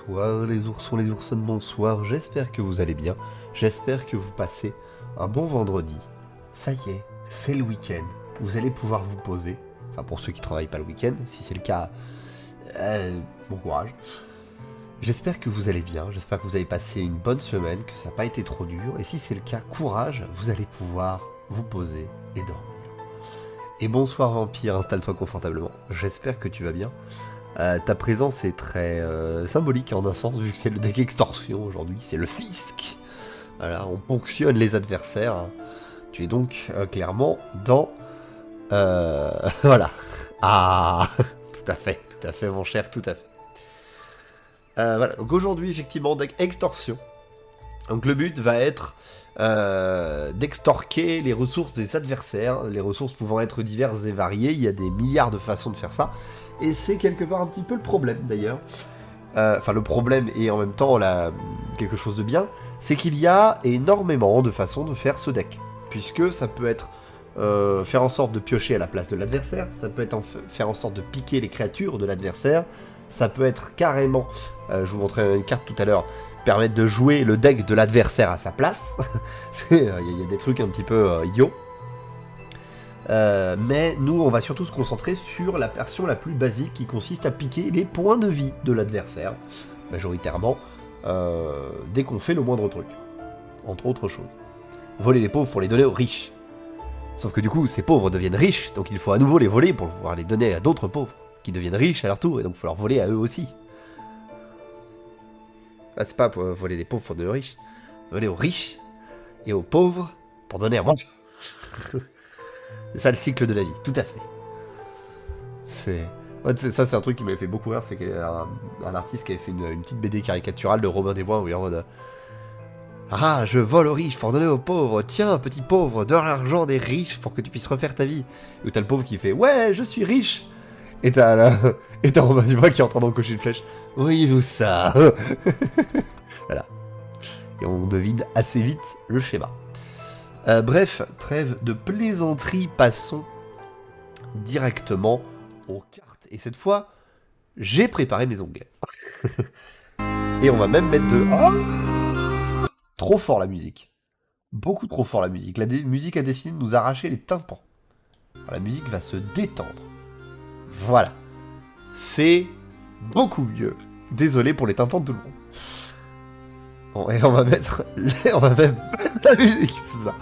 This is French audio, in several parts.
Bonsoir les oursons, les oursonnes, bonsoir, j'espère que vous allez bien, j'espère que vous passez un bon vendredi. Ça y est, c'est le week-end, vous allez pouvoir vous poser, enfin pour ceux qui travaillent pas le week-end, si c'est le cas, bon courage. J'espère que vous allez bien, j'espère que vous avez passé une bonne semaine, que ça n'a pas été trop dur, et si c'est le cas, courage, vous allez pouvoir vous poser et dormir. Et bonsoir Vampire, installe-toi confortablement, j'espère que tu vas bien. Ta présence est très symbolique en un sens, vu que c'est le deck extorsion aujourd'hui, c'est le fisc. Voilà, on ponctionne les adversaires. Tu es donc clairement dans... voilà. Ah, tout à fait mon cher, tout à fait. Voilà, donc aujourd'hui effectivement, deck extorsion. Donc le but va être d'extorquer les ressources des adversaires, les ressources pouvant être diverses et variées, il y a des milliards de façons de faire ça. Et c'est quelque part un petit peu le problème d'ailleurs. Enfin le problème et en même temps quelque chose de bien, c'est qu'il y a énormément de façons de faire ce deck. Puisque ça peut être faire en sorte de piocher à la place de l'adversaire, ça peut être faire en sorte de piquer les créatures de l'adversaire, ça peut être carrément, je vous montrerai une carte tout à l'heure, permettre de jouer le deck de l'adversaire à sa place. Il y a des trucs un petit peu idiots. Mais nous on va surtout se concentrer sur la version la plus basique qui consiste à piquer les points de vie de l'adversaire, majoritairement, dès qu'on fait le moindre truc, entre autres choses. Voler les pauvres pour les donner aux riches. Sauf que du coup ces pauvres deviennent riches, donc il faut à nouveau les voler pour pouvoir les donner à d'autres pauvres, qui deviennent riches à leur tour, et donc il faut leur voler à eux aussi. Là c'est pas pour voler les pauvres pour donner aux riches, voler aux riches et aux pauvres pour donner à moi. C'est ça le cycle de la vie, tout à fait. Ça c'est un truc qui m'avait fait beaucoup rire, c'est qu'il y a un artiste qui avait fait une petite BD caricaturale de Robin des Bois où il est en mode ah, je vole aux riches pour donner aux pauvres, tiens petit pauvre, donne l'argent des riches pour que tu puisses refaire ta vie. Et où t'as le pauvre qui fait ouais, je suis riche. Et t'as Robin des Bois qui est en train d'encocher une flèche. Oui, vous ça. Voilà. Et on devine assez vite le schéma. Bref, trêve de plaisanterie, passons directement aux cartes. Et cette fois, j'ai préparé mes onglets. Et on va même mettre de... Oh, trop fort la musique. Beaucoup trop fort la musique. La musique a décidé de nous arracher les tympans. La musique va se détendre. Voilà. C'est beaucoup mieux. Désolé pour les tympans de tout le monde. Bon, et on va mettre la musique, c'est ça.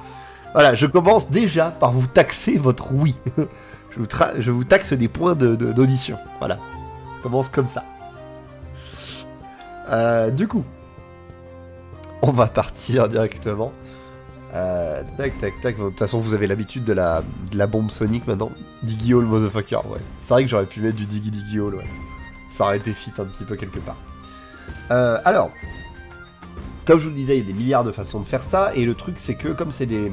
Voilà, je commence déjà par vous taxer votre oui. Je vous taxe des points d'audition. Voilà. Je commence comme ça. Du coup, on va partir directement. Tac, tac, tac. De toute façon, vous avez l'habitude de la bombe sonique maintenant. Diggy Hall, motherfucker. Ouais. C'est vrai que j'aurais pu mettre du Diggy Hall, ouais. Ça aurait été fit un petit peu quelque part. Alors, comme je vous le disais, il y a des milliards de façons de faire ça. Et le truc, c'est que comme c'est des...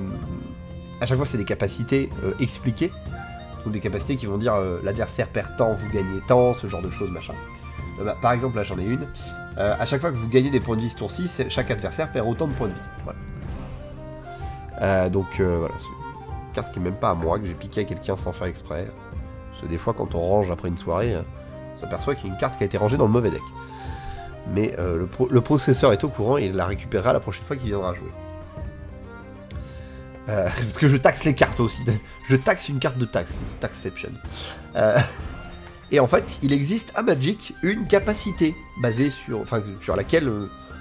À chaque fois, c'est des capacités expliquées. Donc des capacités qui vont dire l'adversaire perd tant, vous gagnez tant, ce genre de choses, machin. Par exemple, là, j'en ai une. À chaque fois que vous gagnez des points de vie ce tour-ci, chaque adversaire perd autant de points de vie. Voilà. Donc voilà, c'est une carte qui est même pas à moi, que j'ai piqué à quelqu'un sans faire exprès. Parce que des fois, quand on range après une soirée, on s'aperçoit qu'il y a une carte qui a été rangée dans le mauvais deck. Mais le processeur est au courant et il la récupérera la prochaine fois qu'il viendra jouer. Parce que je taxe les cartes aussi. Je taxe une carte de taxe, Taxception. Et en fait, il existe à Magic une capacité basée sur laquelle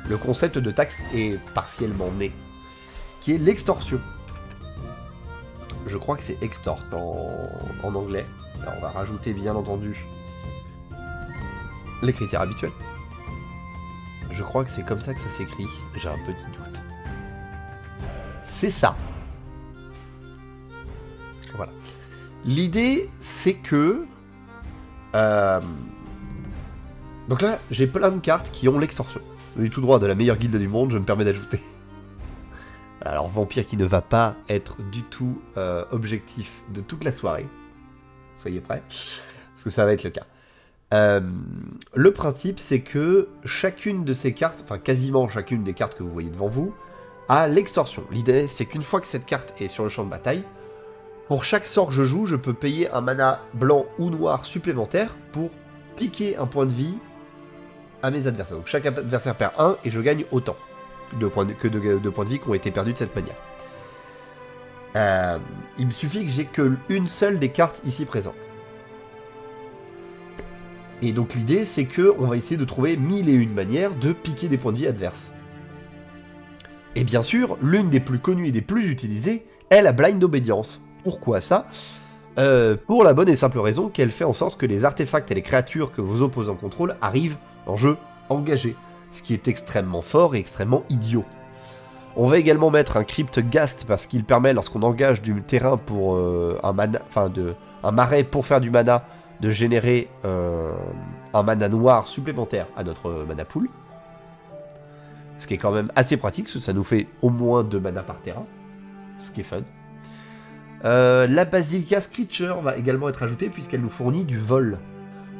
le concept de taxe est partiellement né, qui est l'extorsion. Je crois que c'est extort en anglais. Alors on va rajouter bien entendu les critères habituels. Je crois que c'est comme ça que ça s'écrit, j'ai un petit doute. C'est ça. Voilà. L'idée, c'est que... Donc là, j'ai plein de cartes qui ont l'extorsion. Du tout droit de la meilleure guilde du monde, je me permets d'ajouter. Alors, Vampire qui ne va pas être du tout objectif de toute la soirée. Soyez prêts, parce que ça va être le cas. Le principe, c'est que chacune de ces cartes, enfin quasiment chacune des cartes que vous voyez devant vous, a l'extorsion. L'idée, c'est qu'une fois que cette carte est sur le champ de bataille, pour chaque sort que je joue, je peux payer un mana blanc ou noir supplémentaire pour piquer un point de vie à mes adversaires. Donc chaque adversaire perd 1 et je gagne autant de points de vie qui ont été perdus de cette manière. Il me suffit que j'ai qu'une seule des cartes ici présentes. Et donc l'idée, c'est qu'on va essayer de trouver 1001 manières de piquer des points de vie adverses. Et bien sûr, l'une des plus connues et des plus utilisées est la Blind Obedience. Pourquoi ça ? Pour la bonne et simple raison qu'elle fait en sorte que les artefacts et les créatures que vos opposants contrôlent arrivent en jeu engagé, ce qui est extrêmement fort et extrêmement idiot. On va également mettre un Crypt Ghast parce qu'il permet, lorsqu'on engage du terrain pour un marais pour faire du mana, de générer un mana noir supplémentaire à notre mana pool. Ce qui est quand même assez pratique, parce que ça nous fait au moins 2 mana par terrain, ce qui est fun. La Basilica Screecher va également être ajoutée puisqu'elle nous fournit du vol.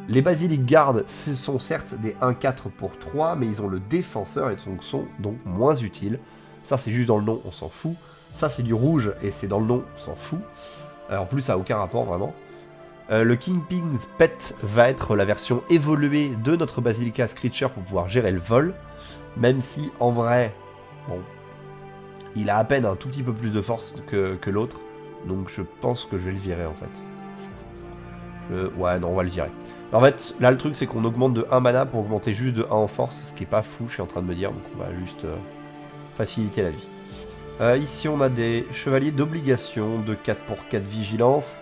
Les Basilic Guard, ce sont certes des 1-4 pour 3, mais ils ont le défenseur et sont donc moins utiles. Ça c'est juste dans le nom, on s'en fout. Ça c'est du rouge et c'est dans le nom, on s'en fout. En plus ça n'a aucun rapport vraiment. Le Kingpin's Pet va être la version évoluée de notre Basilica Screecher pour pouvoir gérer le vol. Même si en vrai, bon, il a à peine un tout petit peu plus de force que l'autre. Donc je pense que je vais le virer en fait. Ouais non, on va le virer. En fait, là le truc c'est qu'on augmente de 1 mana pour augmenter juste de 1 en force, ce qui est pas fou, je suis en train de me dire, donc on va juste faciliter la vie. Ici on a des chevaliers d'obligation de 4 pour 4 vigilance.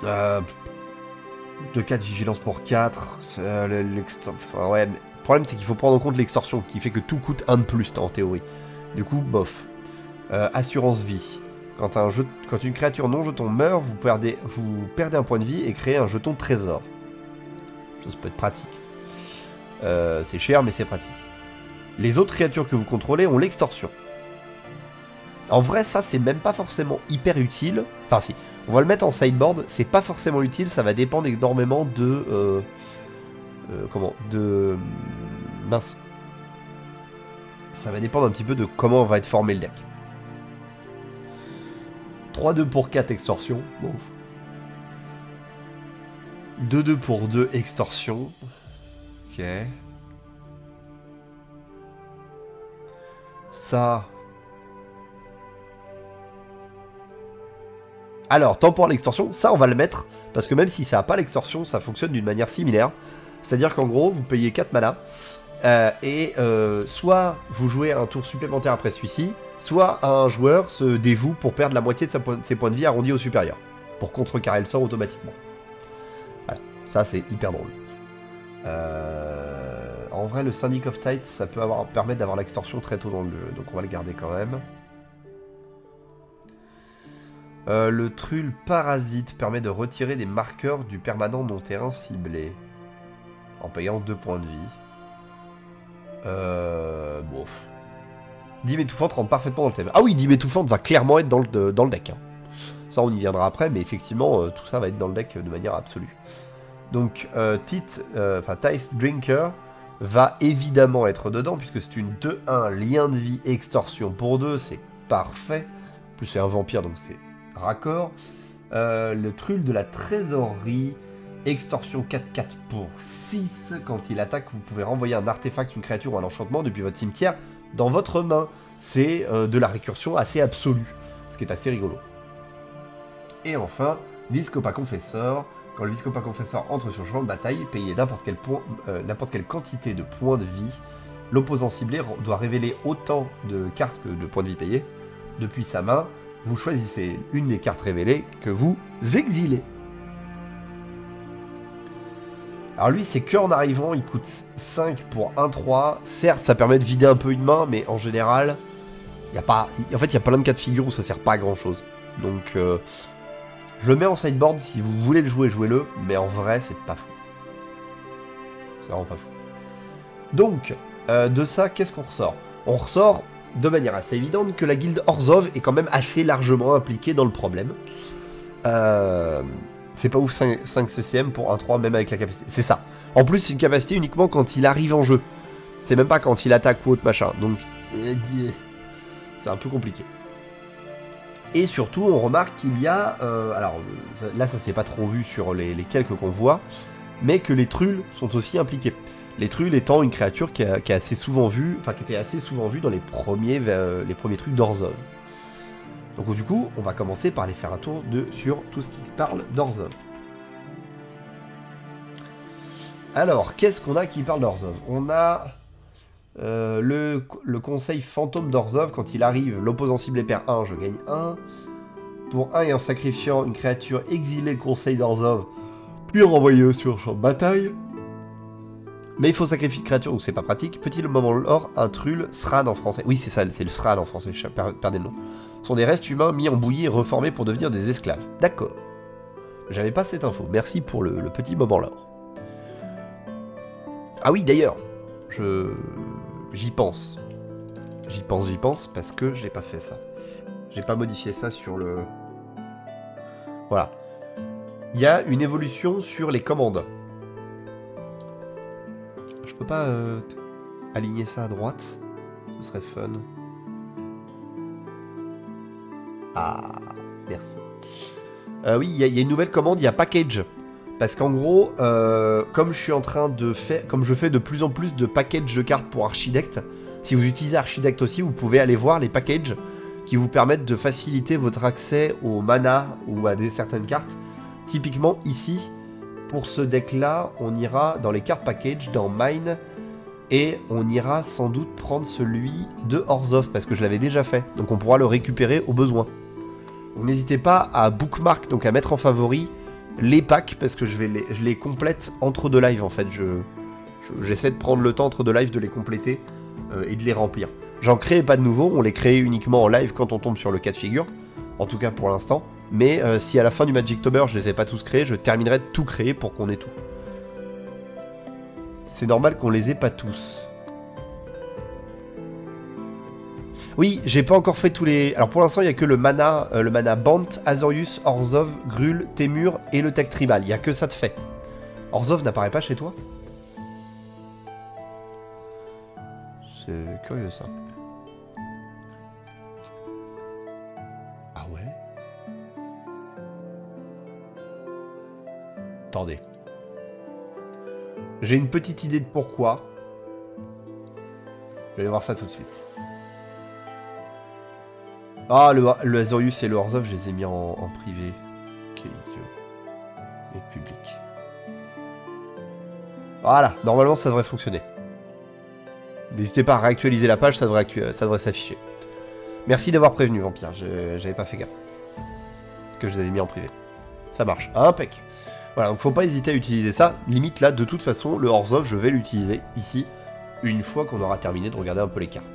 De 4 vigilance pour 4. Enfin, ouais, mais le problème c'est qu'il faut prendre en compte l'extorsion, qui fait que tout coûte 1 de plus en théorie. Du coup, bof. Assurance vie. Quand une créature non jeton meurt, vous perdez un point de vie et créez un jeton trésor. Ça peut être pratique. C'est cher, mais c'est pratique. Les autres créatures que vous contrôlez ont l'extorsion. En vrai, ça, c'est même pas forcément hyper utile. Enfin, si. On va le mettre en sideboard. C'est pas forcément utile. Ça va dépendre énormément de Mince. Ça va dépendre un petit peu de comment va être formé le deck. 3-2 pour 4 extorsion. Bon. 2-2 pour 2 extorsion. Ok. Ça. Alors, temporaire l'extorsion, ça on va le mettre. Parce que même si ça n'a pas l'extorsion, ça fonctionne d'une manière similaire. C'est-à-dire qu'en gros, vous payez 4 mana. Soit vous jouez un tour supplémentaire après celui-ci, soit un joueur se dévoue pour perdre la moitié de ses points de vie arrondis au supérieur. Pour contrecarrer le sort automatiquement. Voilà, ça c'est hyper drôle. En vrai, le Syndic of Tides, ça peut permettre d'avoir l'extorsion très tôt dans le jeu, donc on va le garder quand même. Le Trull Parasite permet de retirer des marqueurs du permanent non-terrain ciblé. En payant 2 points de vie. Bon. Dîme étouffante rentre parfaitement dans le thème. Ah oui, Dîme étouffante va clairement être dans le deck. Hein. Ça, on y viendra après, mais effectivement, tout ça va être dans le deck de manière absolue. Donc, Tith Drinker va évidemment être dedans, puisque c'est une 2-1, lien de vie, extorsion pour 2, c'est parfait. En plus, c'est un vampire, donc c'est raccord. Le Trull de la trésorerie, extorsion 4-4 pour 6. Quand il attaque, vous pouvez renvoyer un artefact, une créature ou un enchantement depuis votre cimetière dans votre main. C'est de la récursion assez absolue, ce qui est assez rigolo. Et enfin, Viscopa Confessor. Quand le Viscopa Confessor entre sur le champ de bataille, payez n'importe quelle quantité de points de vie. L'opposant ciblé doit révéler autant de cartes que de points de vie payés depuis sa main. Vous choisissez une des cartes révélées que vous exilez. Alors lui, c'est qu'en arrivant, il coûte 5 pour 1-3. Certes, ça permet de vider un peu une main, mais en général, il y a plein de cas de figure où ça sert pas à grand chose. Donc, je le mets en sideboard. Si vous voulez le jouer, jouez-le. Mais en vrai, c'est pas fou. C'est vraiment pas fou. Donc, de ça, qu'est-ce qu'on ressort? On ressort de manière assez évidente que la guilde Orzhov est quand même assez largement impliquée dans le problème. C'est pas ouf 5 CCM pour 1-3 même avec la capacité. C'est ça. En plus, c'est une capacité uniquement quand il arrive en jeu. C'est même pas quand il attaque ou autre machin. Donc, c'est un peu compliqué. Et surtout, on remarque qu'il y a... alors, là, ça s'est pas trop vu sur les quelques qu'on voit, mais que les trulls sont aussi impliqués. Les trulls étant une créature qui est assez souvent vue, enfin qui était assez souvent vue dans les premiers trucs d'Orzhov. Donc du coup, on va commencer par aller faire un tour sur tout ce qui parle d'Orzhov. Alors, qu'est-ce qu'on a qui parle d'Orzhov? On a le conseil fantôme d'Orzhov. Quand il arrive, l'opposant ciblé perd 1, je gagne 1. Pour 1 et en sacrifiant une créature, exilez le conseil d'Orzhov, puis renvoyez sur le champ de bataille. Mais il faut sacrifier une créature, donc c'est pas pratique. Petit moment lore, un trull, Srad en français. Oui, c'est ça, c'est le Srad en français, je perdais le nom. Sont des restes humains mis en bouillie et reformés pour devenir des esclaves. D'accord. J'avais pas cette info. Merci pour le petit moment lore. Ah oui, d'ailleurs, j'y pense. J'y pense parce que j'ai pas fait ça. J'ai pas modifié ça sur le... Voilà. Il y a une évolution sur les commandes. Je peux pas aligner ça à droite. Ce serait fun. Ah, merci. Oui, il y a une nouvelle commande, il y a package. Parce qu'en gros, comme je fais de plus en plus de packages de cartes pour Archidect, si vous utilisez Archidect aussi, vous pouvez aller voir les packages qui vous permettent de faciliter votre accès au mana ou à certaines cartes. Typiquement ici, pour ce deck-là, on ira dans les cartes package, dans Mine, et on ira sans doute prendre celui de Orzhov, parce que je l'avais déjà fait, donc on pourra le récupérer au besoin. Donc n'hésitez pas à bookmark, donc à mettre en favori les packs, parce que je les complète entre deux lives en fait. J'essaie de prendre le temps entre deux lives de les compléter et de les remplir. J'en crée pas de nouveaux, on les crée uniquement en live quand on tombe sur le cas de figure, en tout cas pour l'instant. Mais si à la fin du Magictober je les ai pas tous créés, je terminerai de tout créer pour qu'on ait tout. C'est normal qu'on les ait pas tous. Oui, j'ai pas encore fait tous les... Alors pour l'instant, il y a que le mana Bant, Azorius, Orzhov, Gruul, Temur et le tech tribal. Il y a que ça de fait. Orzhov n'apparaît pas chez toi? C'est curieux ça. Ah ouais? Attendez. J'ai une petite idée de pourquoi. Je vais aller voir ça tout de suite. Ah, le Azorius et le Orzhov, je les ai mis en privé. Quel idiot. Mais public. Voilà, normalement ça devrait fonctionner. N'hésitez pas à réactualiser la page, ça devrait s'afficher. Merci d'avoir prévenu, Vampire, j'avais pas fait gaffe. Que je les avais mis en privé. Ça marche, impec. Voilà, donc faut pas hésiter à utiliser ça. Limite là, de toute façon, le Orzhov, je vais l'utiliser ici, une fois qu'on aura terminé de regarder un peu les cartes.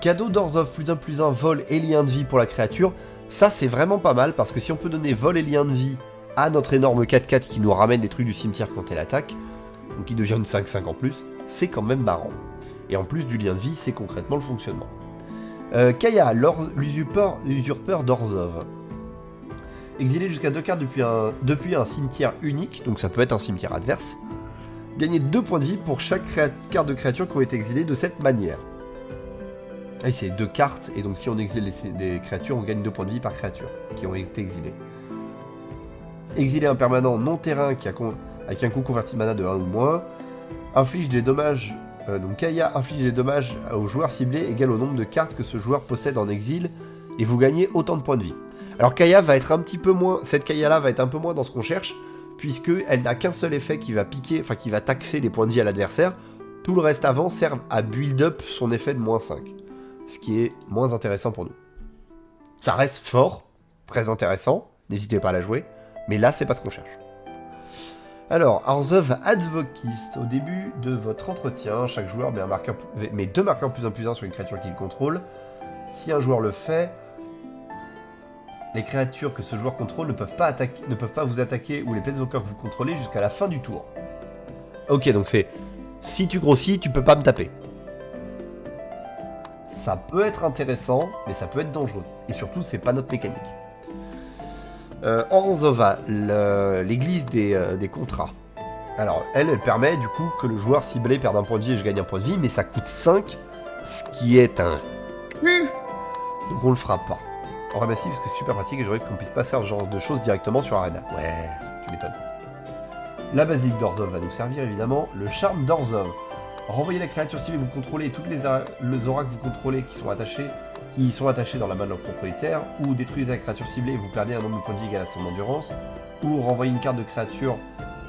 Cadeau d'Orzhov, +1/+1, vol et lien de vie pour la créature. Ça c'est vraiment pas mal, parce que si on peut donner vol et lien de vie à notre énorme 4/4 qui nous ramène des trucs du cimetière quand elle attaque, donc qui devient une 5/5 en plus, c'est quand même marrant. Et en plus du lien de vie, c'est concrètement le fonctionnement. Kaya, l'usurpeur d'Orzhov. Exilé jusqu'à 2 cartes depuis un cimetière unique, donc ça peut être un cimetière adverse. Gagnez 2 points de vie pour chaque carte de créature qui ont été exilées de cette manière. Ah, c'est 2 cartes, et donc si on exile des créatures, on gagne 2 points de vie par créature qui ont été exilées. Exiler un permanent non-terrain avec un coût converti de mana de 1 ou moins. Inflige des dommages. Donc Kaya inflige des dommages au joueur ciblé égal au nombre de cartes que ce joueur possède en exil, et vous gagnez autant de points de vie. Alors Kaya va être un petit peu moins. Cette Kaya là va être un peu moins dans ce qu'on cherche, puisque elle n'a qu'un seul effet qui va piquer, enfin qui va taxer des points de vie à l'adversaire. Tout le reste avant sert à build up son effet de -5. Ce qui est moins intéressant pour nous. Ça reste fort, très intéressant, n'hésitez pas à la jouer, mais là c'est pas ce qu'on cherche. Alors, Orzhov Advocist, au début de votre entretien, chaque joueur met 2 marqueurs +1/+1 sur une créature qu'il contrôle. Si un joueur le fait, les créatures que ce joueur contrôle ne peuvent pas vous attaquer ou les planeswalkers que vous contrôlez jusqu'à la fin du tour. Ok, donc c'est, si tu grossis, tu peux pas me taper. Ça peut être intéressant, mais ça peut être dangereux. Et surtout, c'est pas notre mécanique. Orzhova, l'église des contrats. Alors, elle permet du coup que le joueur ciblé perde un point de vie et je gagne un point de vie, mais ça coûte 5, ce qui est un cul. Donc on le fera pas. En vrai, massif, parce que c'est super pratique et j'aurais qu'on puisse pas faire ce genre de choses directement sur Arena. Ouais, tu m'étonnes. La basilique d'Orzhov va nous servir évidemment. Le charme d'Orzhov. Renvoyez la créature cible que vous contrôlez et toutes les auras que vous contrôlez qui sont attachées dans la main de leur propriétaire, ou détruisez la créature ciblée et vous perdez un nombre de points de vie égal à son endurance, ou renvoyez une carte de créature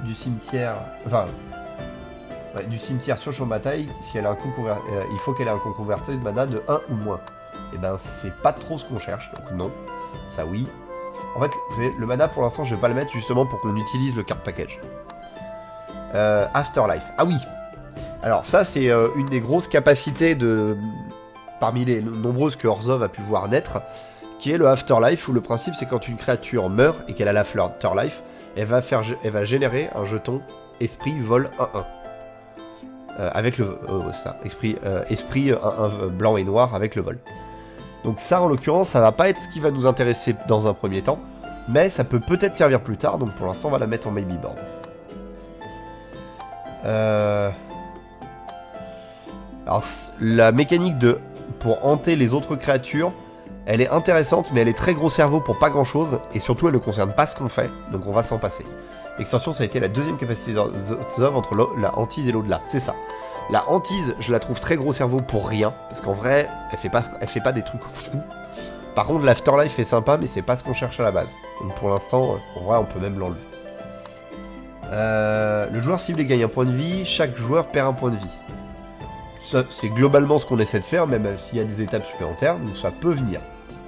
du cimetière, du cimetière sur le champ de bataille, si elle a un coup il faut qu'elle ait un coup converti de mana de 1 ou moins. Et ben c'est pas trop ce qu'on cherche, donc non, ça oui. En fait, vous savez, le mana pour l'instant je vais pas le mettre justement pour qu'on utilise le card package. Afterlife, ah oui. Alors ça c'est une des grosses capacités parmi les nombreuses que Orzhov a pu voir naître, qui est le Afterlife, où le principe c'est quand une créature meurt et qu'elle a l'Afterlife, elle va générer un jeton esprit vol 1/1. Avec le... esprit 1/1 blanc et noir avec le vol. Donc ça en l'occurrence ça va pas être ce qui va nous intéresser dans un premier temps, mais ça peut peut-être servir plus tard, donc pour l'instant on va la mettre en maybe board. Alors la mécanique pour hanter les autres créatures, elle est intéressante, mais elle est très gros cerveau pour pas grand chose, et surtout elle ne concerne pas ce qu'on fait, donc on va s'en passer. L'extension ça a été la deuxième capacité d'Orzhov entre la hantise et l'au-delà, c'est ça. La hantise, je la trouve très gros cerveau pour rien, parce qu'en vrai, elle fait pas des trucs fous. Par contre, l'Afterlife est sympa, mais c'est pas ce qu'on cherche à la base. Donc pour l'instant, en vrai, on peut même l'enlever. Le joueur ciblé gagne un point de vie, chaque joueur perd un point de vie. Ça, c'est globalement ce qu'on essaie de faire, même s'il y a des étapes supplémentaires, donc ça peut venir.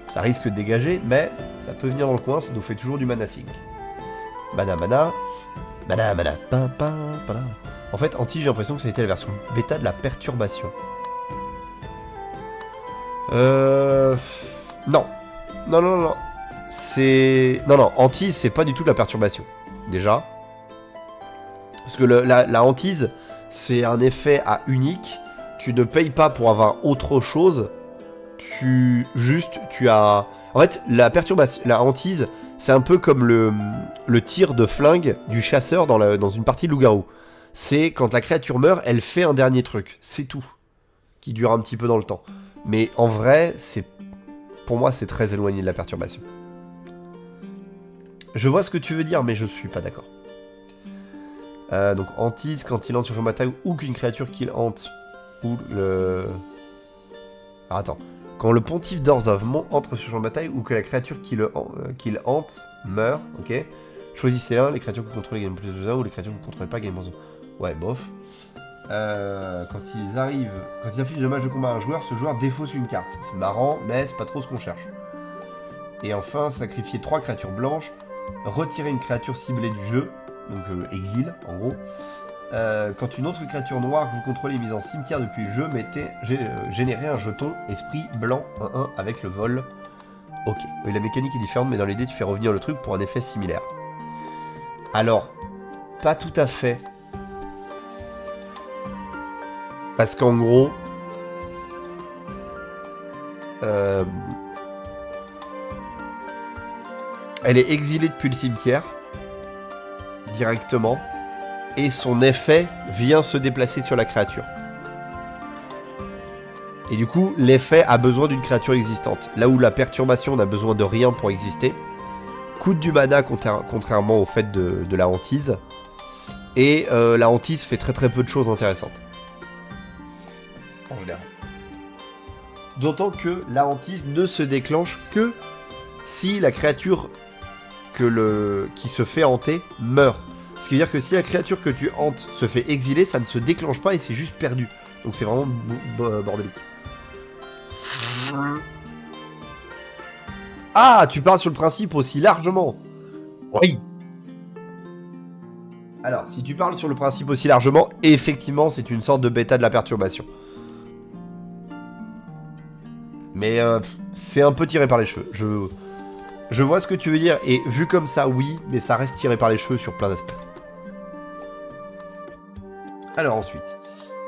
Ça risque de dégager, mais ça peut venir dans le coin, ça nous fait toujours du mana sync. Mana, pam, pam, pam. En fait, Anti, j'ai l'impression que ça a été la version bêta de la perturbation. Non. Non. Non, Anti, c'est pas du tout de la perturbation. Déjà. Parce que la hantise, c'est un effet à unique. Tu ne payes pas pour avoir autre chose. Tu as... En fait, la perturbation, la hantise, c'est un peu comme le tir de flingue du chasseur dans une partie de loup-garou. C'est quand la créature meurt, elle fait un dernier truc. C'est tout. qui dure un petit peu dans le temps. Mais en vrai, pour moi, c'est très éloigné de la perturbation. Je vois ce que tu veux dire, mais je suis pas d'accord. Donc hantise, quand il hante sur champ de bataille, ou qu'une créature qu'il hante, ou le... Alors, attends. Quand le pontife d'Orzhov entre sur champ de bataille, ou que la créature qu'il hante meurt, ok. Choisissez un, les créatures que vous contrôlez gagnent plus de 1, ou les créatures que vous contrôlez pas gagnent moins 1. Ouais, bof. Quand ils affichent des dommages de combat à un joueur, ce joueur défausse une carte. C'est marrant, mais c'est pas trop ce qu'on cherche. Et enfin, sacrifier 3 créatures blanches, retirer une créature ciblée du jeu, donc exil en gros. Quand une autre créature noire que vous contrôlez est mise en cimetière depuis le jeu, générez un jeton esprit blanc 1-1 avec le vol. Ok, oui, la mécanique est différente, mais dans l'idée tu fais revenir le truc pour un effet similaire. Alors, pas tout à fait. Parce qu'en gros... elle est exilée depuis le cimetière, directement, et son effet vient se déplacer sur la créature. Et du coup, l'effet a besoin d'une créature existante. Là où la perturbation n'a besoin de rien pour exister, coûte du mana contrairement au fait de la hantise, et la hantise fait très très peu de choses intéressantes. En général. D'autant que la hantise ne se déclenche que si la créature qui se fait hanter meurt. Ce qui veut dire que si la créature que tu hantes se fait exiler, ça ne se déclenche pas et c'est juste perdu. Donc c'est vraiment bordélique. Ah, tu parles sur le principe aussi largement. Oui. Alors, si tu parles sur le principe aussi largement, effectivement, c'est une sorte de bêta de la perturbation. Mais c'est un peu tiré par les cheveux. Je vois ce que tu veux dire, et vu comme ça, oui, mais ça reste tiré par les cheveux sur plein d'aspects. Alors ensuite,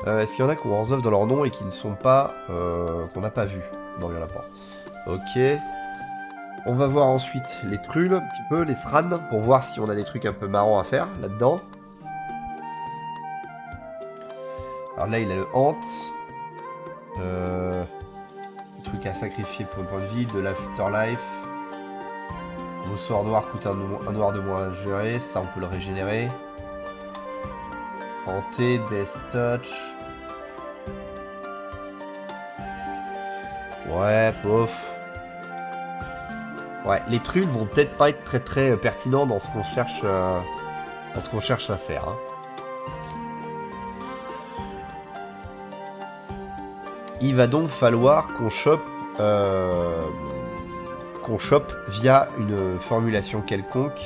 est-ce qu'il y en a qui ont Orzhov dans leur nom et qui ne sont pas... qu'on n'a pas vu? Non, il n'y en a pas. Ok. On va voir ensuite les trulles, un petit peu, les Thran, pour voir si on a des trucs un peu marrants à faire là-dedans. Alors là, il a le hante. Le truc à sacrifier pour un point de vie, de l'afterlife. Vos sorts noirs coûtent un noir de moins à gérer, ça on peut le régénérer. Hanté, Death Touch. Ouais, bof. Ouais, les trulles vont peut-être pas être très très pertinents dans ce qu'on cherche, à faire. Hein. Il va donc falloir qu'on chope via une formulation quelconque.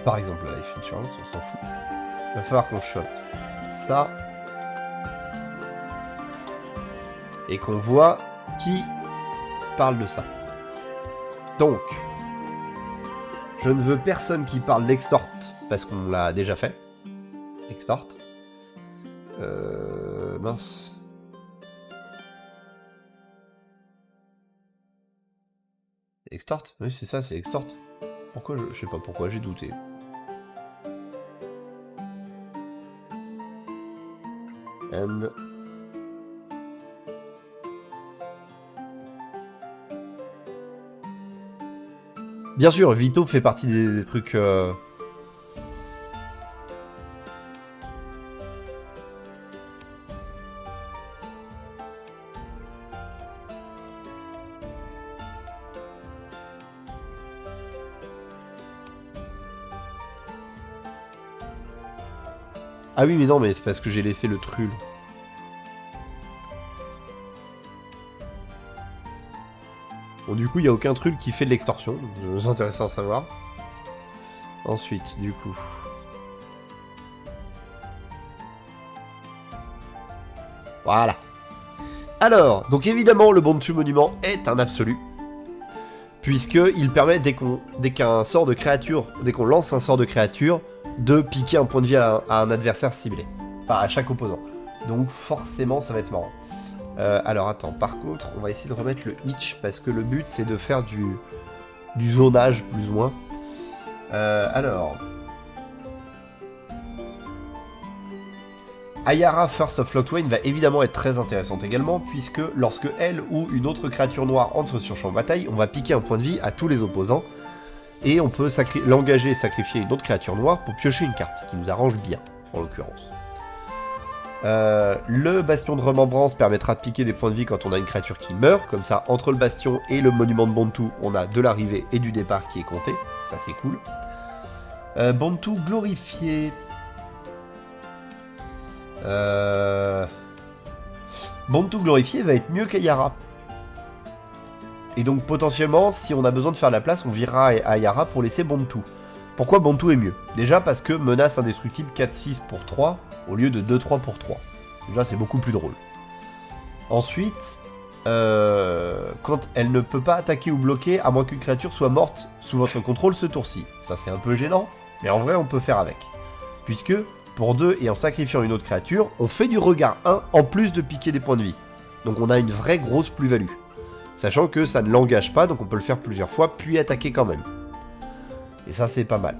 Par exemple, la Life Insurance, on s'en fout. Il va falloir qu'on chope ça. Et qu'on voit qui parle de ça. Donc, je ne veux personne qui parle d'Extort, parce qu'on l'a déjà fait. Extort. Mince. Extort? Oui, c'est ça, c'est Extort. Pourquoi je sais pas pourquoi, j'ai douté. And... Bien sûr, Vito fait partie des trucs... Ah oui, mais non, mais c'est parce que j'ai laissé le trull. Bon, du coup, il n'y a aucun trull qui fait de l'extorsion. C'est intéressant à savoir. Ensuite, du coup... Voilà. Alors, donc évidemment, le Bontu Monument est un absolu. Puisqu'il permet, dès qu'on lance un sort de créature, de piquer un point de vie à un adversaire ciblé. Enfin, à chaque opposant. Donc forcément, ça va être marrant. Alors attends, par contre, on va essayer de remettre le hitch, parce que le but, c'est de faire du zonage, plus ou moins. Alors... Ayara First of Lotwain va évidemment être très intéressante également, puisque lorsque elle ou une autre créature noire entre sur champ de bataille, on va piquer un point de vie à tous les opposants, et on peut l'engager et sacrifier une autre créature noire pour piocher une carte, ce qui nous arrange bien, en l'occurrence. Le bastion de remembrance permettra de piquer des points de vie quand on a une créature qui meurt, comme ça, entre le bastion et le monument de Bontu, on a de l'arrivée et du départ qui est compté, ça c'est cool. Bontu glorifié... Bontu glorifié va être mieux qu'Ayara. Et donc potentiellement, si on a besoin de faire la place, on virera à Ayara pour laisser Bontu. Pourquoi Bontu est mieux? Déjà parce que menace indestructible 4-6 pour 3, au lieu de 2-3 pour 3. Déjà c'est beaucoup plus drôle. Ensuite, quand elle ne peut pas attaquer ou bloquer, à moins qu'une créature soit morte sous votre contrôle ce tour-ci. Ça c'est un peu gênant, mais en vrai on peut faire avec. Puisque, pour 2 et en sacrifiant une autre créature, on fait du regard 1 en plus de piquer des points de vie. Donc on a une vraie grosse plus-value. Sachant que ça ne l'engage pas, donc on peut le faire plusieurs fois, puis attaquer quand même. Et ça, c'est pas mal.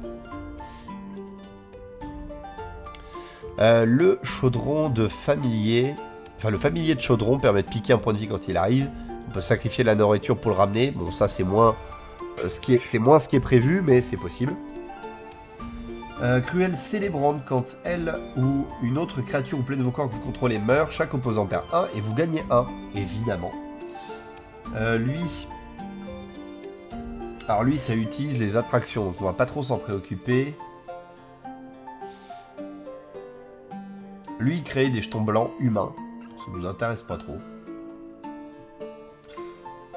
Le chaudron de familier... Enfin, le familier de chaudron permet de piquer un point de vie quand il arrive. On peut sacrifier la nourriture pour le ramener. Bon, ça, c'est moins, ce qui est prévu, mais c'est possible. Cruelle célébrante, quand elle ou une autre créature ou planeswalker que vous contrôlez meurt, chaque opposant perd 1 et vous gagnez 1, évidemment. Lui... Alors lui, ça utilise les attractions, donc on va pas trop s'en préoccuper. Lui, il crée des jetons blancs humains. Ça nous intéresse pas trop.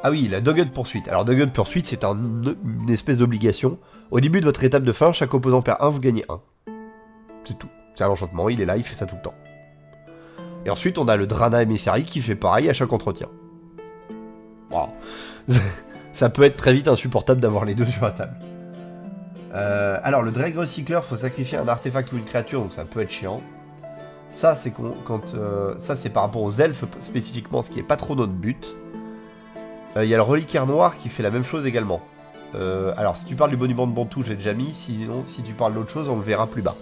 Ah oui, la Dogged Poursuite. Alors Dogged Poursuite, c'est une espèce d'obligation. Au début de votre étape de fin, chaque opposant perd 1, vous gagnez 1. C'est tout. C'est un enchantement, il est là, il fait ça tout le temps. Et ensuite, on a le Drana Emissary qui fait pareil à chaque entretien. Wow. Ça peut être très vite insupportable d'avoir les deux sur la table. Alors, le Dreg Recycleur, faut sacrifier un artefact ou une créature, donc ça peut être chiant. Ça, c'est ça, c'est par rapport aux elfes spécifiquement, ce qui est pas trop notre but. Il y a le Reliquaire Noir qui fait la même chose également. Alors, si tu parles du monument de Bontu, j'ai déjà mis. Sinon, si tu parles d'autre chose, on le verra plus bas.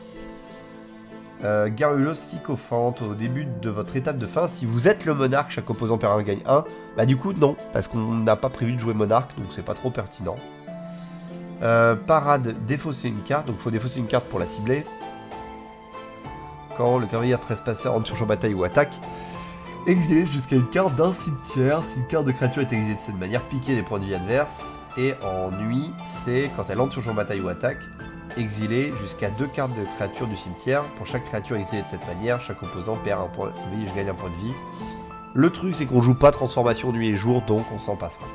Garrulose Sycophante, au début de votre étape de fin, si vous êtes le monarque, chaque opposant perd 1 gagne 1. Bah du coup non, parce qu'on n'a pas prévu de jouer monarque, donc c'est pas trop pertinent. Parade, défausser une carte, donc il faut défausser une carte pour la cibler. Quand le cavalier trespasseur entre sur champ de bataille ou attaque, exiler jusqu'à une carte d'un cimetière. Si une carte de créature est exilée de cette manière, piquer des points de vie adverses. Et en nuit, c'est quand elle entre sur champ de bataille ou attaque, exiler jusqu'à 2 cartes de créatures du cimetière. Pour chaque créature exilée de cette manière, chaque opposant perd un point de vie, je gagne un point de vie. Le truc, c'est qu'on joue pas transformation nuit et jour, donc on s'en passera.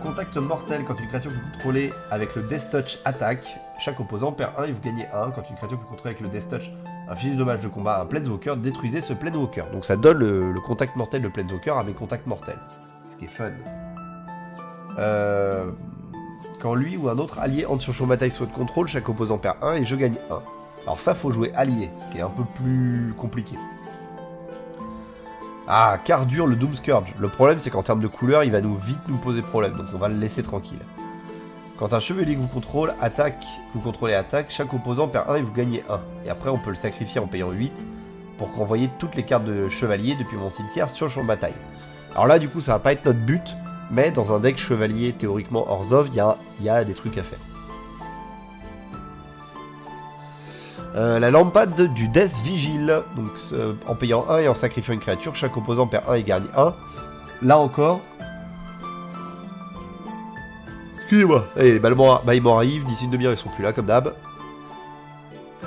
Contact mortel, quand une créature que vous contrôlez avec le Death Touch attaque, chaque opposant perd 1 et vous gagnez 1. Quand une créature que vous contrôlez avec le Death Touch inflige de dommages de combat à un Planeswalker, détruisez ce Planeswalker. Donc ça donne le contact mortel de Planeswalker à mes contacts mortels. Ce qui est fun. Quand lui ou un autre allié entre sur champ de bataille sous votre contrôle, chaque opposant perd 1 et je gagne 1. Alors ça, faut jouer allié, ce qui est un peu plus compliqué. Ah, Cardur, le Doom Scourge. Le problème, c'est qu'en termes de couleur, il va vite nous poser problème, donc on va le laisser tranquille. Quand un chevalier que vous contrôlez attaque, chaque opposant perd 1 et vous gagnez 1. Et après, on peut le sacrifier en payant 8 pour renvoyer toutes les cartes de chevalier depuis mon cimetière sur le champ de bataille. Alors là, du coup, ça va pas être notre but, mais dans un deck chevalier, théoriquement Orzhov, il y a des trucs à faire. La lampade du Death Vigil, donc en payant 1 et en sacrifiant une créature, chaque opposant perd 1 et gagne 1. Là encore... Excusez-moi, allez, les bâillements arrivent, d'ici une demi-heure ils sont plus là comme d'hab.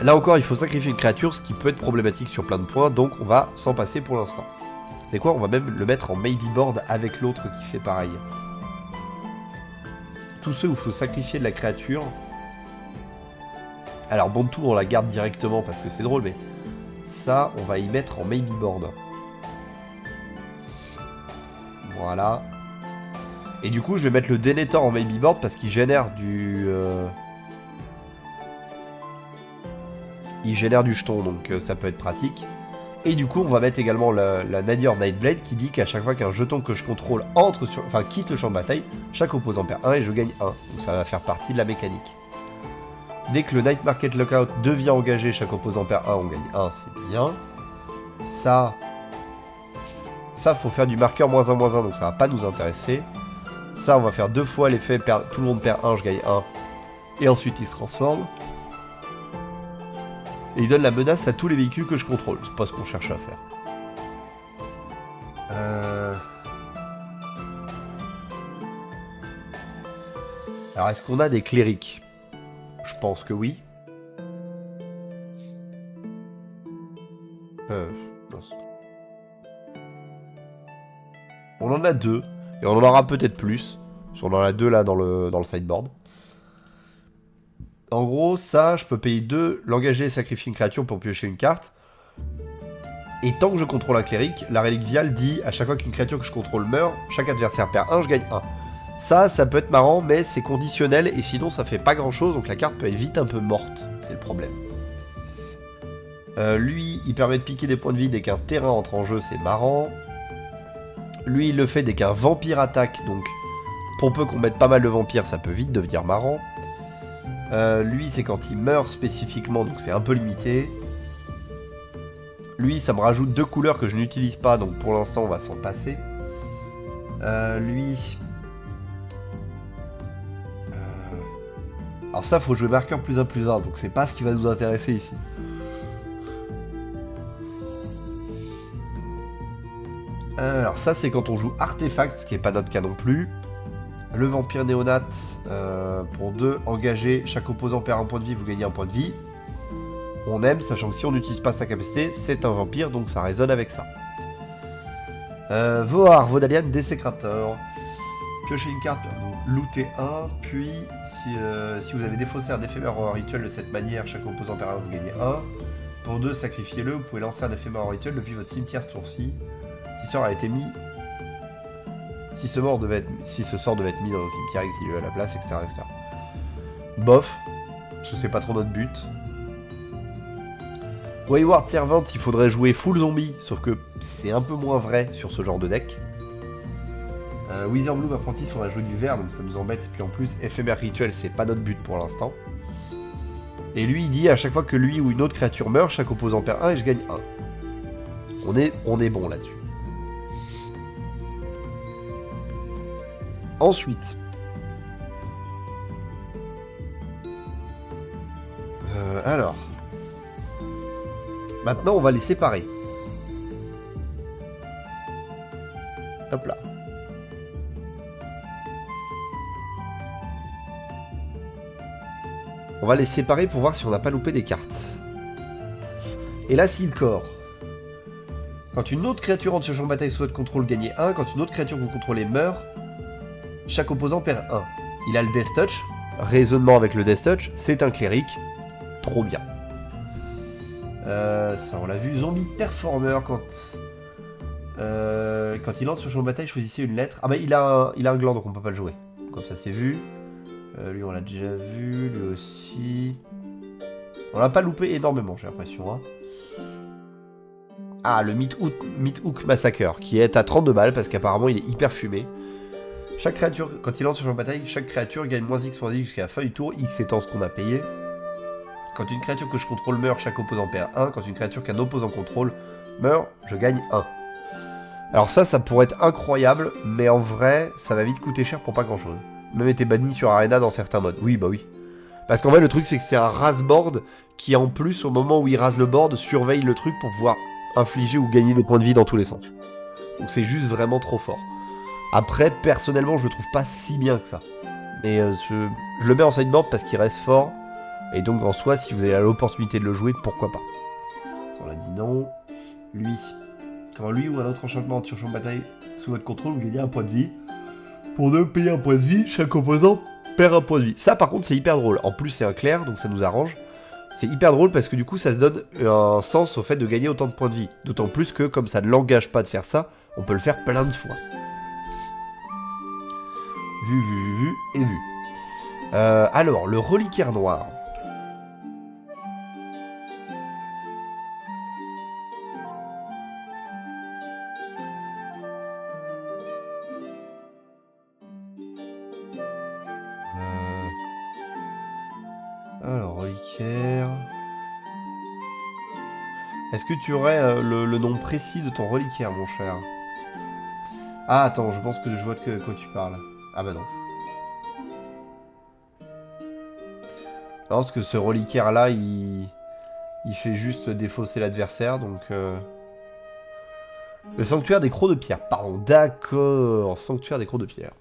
Là encore, il faut sacrifier une créature, ce qui peut être problématique sur plein de points, donc on va s'en passer pour l'instant. C'est quoi? On va même le mettre en maybe board avec l'autre qui fait pareil. Tous ceux où il faut sacrifier de la créature... Alors Bontu on la garde directement parce que c'est drôle, mais ça on va y mettre en maybe board. Voilà. Et du coup je vais mettre le Denethor en maybe board parce qu'il génère du... Il génère du jeton, donc ça peut être pratique. Et du coup on va mettre également la Nadir Nightblade qui dit qu'à chaque fois qu'un jeton que je contrôle quitte le champ de bataille, chaque opposant perd 1 et je gagne 1. Donc ça va faire partie de la mécanique. Dès que le Night Market Lockout devient engagé, chaque opposant perd 1, on gagne 1, c'est bien. Ça, faut faire du marqueur -1, -1, donc ça va pas nous intéresser. Ça, on va faire 2 fois l'effet, tout le monde perd 1, je gagne 1. Et ensuite, il se transforme. Et il donne la menace à tous les véhicules que je contrôle. C'est pas ce qu'on cherche à faire. Alors, est-ce qu'on a des clérics? Je pense que oui. On en a 2. Et on en aura peut-être plus. On en a 2 là dans le sideboard. En gros, ça, je peux payer 2, l'engager et sacrifier une créature pour piocher une carte. Et tant que je contrôle un cléric, la relique viale dit à chaque fois qu'une créature que je contrôle meurt, chaque adversaire perd 1, je gagne 1. Ça peut être marrant, mais c'est conditionnel et sinon ça fait pas grand chose, donc la carte peut être vite un peu morte. C'est le problème. Lui, il permet de piquer des points de vie dès qu'un terrain entre en jeu, c'est marrant. Lui, il le fait dès qu'un vampire attaque, donc pour peu qu'on mette pas mal de vampires, ça peut vite devenir marrant. Lui, c'est quand il meurt spécifiquement, donc c'est un peu limité. Lui, ça me rajoute 2 couleurs que je n'utilise pas, donc pour l'instant, on va s'en passer. Lui... Alors ça, faut jouer marqueur +1/+1, donc c'est pas ce qui va nous intéresser ici. Alors ça, c'est quand on joue artefact, ce qui est pas notre cas non plus. Le vampire néonat, pour 2, engagé, chaque opposant perd 1 point de vie, vous gagnez 1 point de vie. On aime, sachant que si on n'utilise pas sa capacité, c'est un vampire, donc ça résonne avec ça. Voar, Vodalian, Desecrator. Piochez une carte, looter 1, puis si vous avez défaussé un éphémère en rituel de cette manière, chaque opposant perd 1, vous gagnez 1. Pour 2, sacrifiez-le, vous pouvez lancer un éphémère en rituel depuis votre cimetière ce tour-ci. Si ce sort a été mis... Si ce sort devait être mis dans le cimetière, exilé à la place, etc. etc. Bof, parce que c'est pas trop notre but. Wayward Servant, il faudrait jouer full zombie, sauf que c'est un peu moins vrai sur ce genre de deck. Witherbloom Apprentice, il faudrait jouer du vert, donc ça nous embête. Puis en plus, éphémère rituel, c'est pas notre but pour l'instant. Et lui, il dit à chaque fois que lui ou une autre créature meurt, chaque opposant perd 1 et je gagne 1. On est bon là-dessus. Ensuite... alors... Maintenant, on va les séparer. Hop là. On va les séparer pour voir si on n'a pas loupé des cartes. Et là, Silcor. Quand une autre créature entre sur le champ de bataille sous votre contrôle, gagnez 1. Quand une autre créature que vous contrôlez meurt, chaque opposant perd 1. Il a le Death Touch. Raisonnement avec le Death Touch. C'est un cléric. Trop bien. Ça, on l'a vu. Zombie Performer, quand il entre sur le champ de bataille, choisissez une lettre. Ah bah, il a un gland, donc on peut pas le jouer. Comme ça, c'est vu. Lui, on l'a déjà vu. Lui aussi. On l'a pas loupé énormément, j'ai l'impression. Hein. Ah, le Meathook Massacre, qui est à 32 balles, parce qu'apparemment, il est hyper fumé. Chaque créature, quand il entre sur le champ de bataille, chaque créature gagne -X jusqu'à la fin du tour, X étant ce qu'on a payé. Quand une créature que je contrôle meurt, chaque opposant perd 1. Quand une créature qu'un opposant contrôle meurt, je gagne 1. Alors ça pourrait être incroyable, mais en vrai, ça va vite coûter cher pour pas grand chose. Même été banni sur Arena dans certains modes. Oui, bah oui. Parce qu'en fait, le truc, c'est que c'est un rase-board qui, en plus, au moment où il rase le board, surveille le truc pour pouvoir infliger ou gagner des points de vie dans tous les sens. Donc c'est juste vraiment trop fort. Après, personnellement, je le trouve pas si bien que ça. Mais je le mets en sideboard parce qu'il reste fort. Et donc, en soi, si vous avez l'opportunité de le jouer, pourquoi pas. On l'a dit non. Lui. Quand lui ou un autre enchantement entre sur champ de bataille sous votre contrôle, vous gagnez 1 point de vie. Pour ne payer 1 point de vie, chaque opposant perd 1 point de vie. Ça, par contre, c'est hyper drôle. En plus, c'est un clair, donc ça nous arrange. C'est hyper drôle parce que du coup, ça se donne un sens au fait de gagner autant de points de vie. D'autant plus que, comme ça ne l'engage pas de faire ça, on peut le faire plein de fois. Vu et vu. Alors, le reliquaire noir. Alors, reliquaire... Est-ce que tu aurais le nom précis de ton reliquaire, mon cher? Ah, attends, je pense que je vois de quoi tu parles. Ah bah non. Non, parce que ce reliquaire-là, il fait juste défausser l'adversaire, donc... Le sanctuaire des crocs de pierre, pardon, d'accord, sanctuaire des crocs de pierre.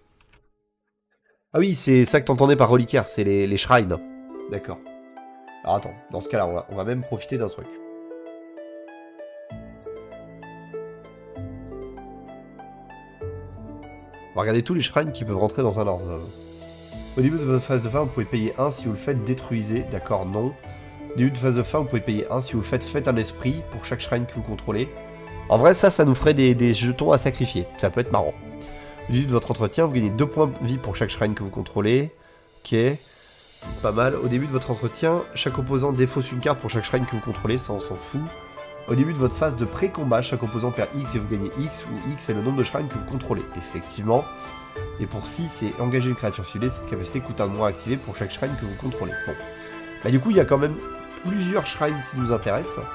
Ah oui, c'est ça que t'entendais par reliquaire, c'est les shrines. D'accord. Alors attends, dans ce cas-là, on va même profiter d'un truc. On va regarder tous les shrines qui peuvent rentrer dans un Lord of. Au début de votre phase de fin, vous pouvez payer 1 si vous le faites, détruisez. D'accord, non. Au début de phase de fin, vous pouvez payer 1 si vous le faites, faites un esprit pour chaque shrine que vous contrôlez. En vrai, ça nous ferait des jetons à sacrifier. Ça peut être marrant. Au début de votre entretien, vous gagnez 2 points de vie pour chaque shrine que vous contrôlez. Ok. Pas mal. Au début de votre entretien, chaque opposant défausse une carte pour chaque shrine que vous contrôlez. Ça, on s'en fout. Au début de votre phase de pré-combat, chaque opposant perd X et vous gagnez X, où X est le nombre de shrines que vous contrôlez. Effectivement. Et pour 6, c'est engager une créature ciblée. Cette capacité coûte un mois à activer pour chaque shrine que vous contrôlez. Bon. Bah, du coup, il y a quand même plusieurs shrines qui nous intéressent.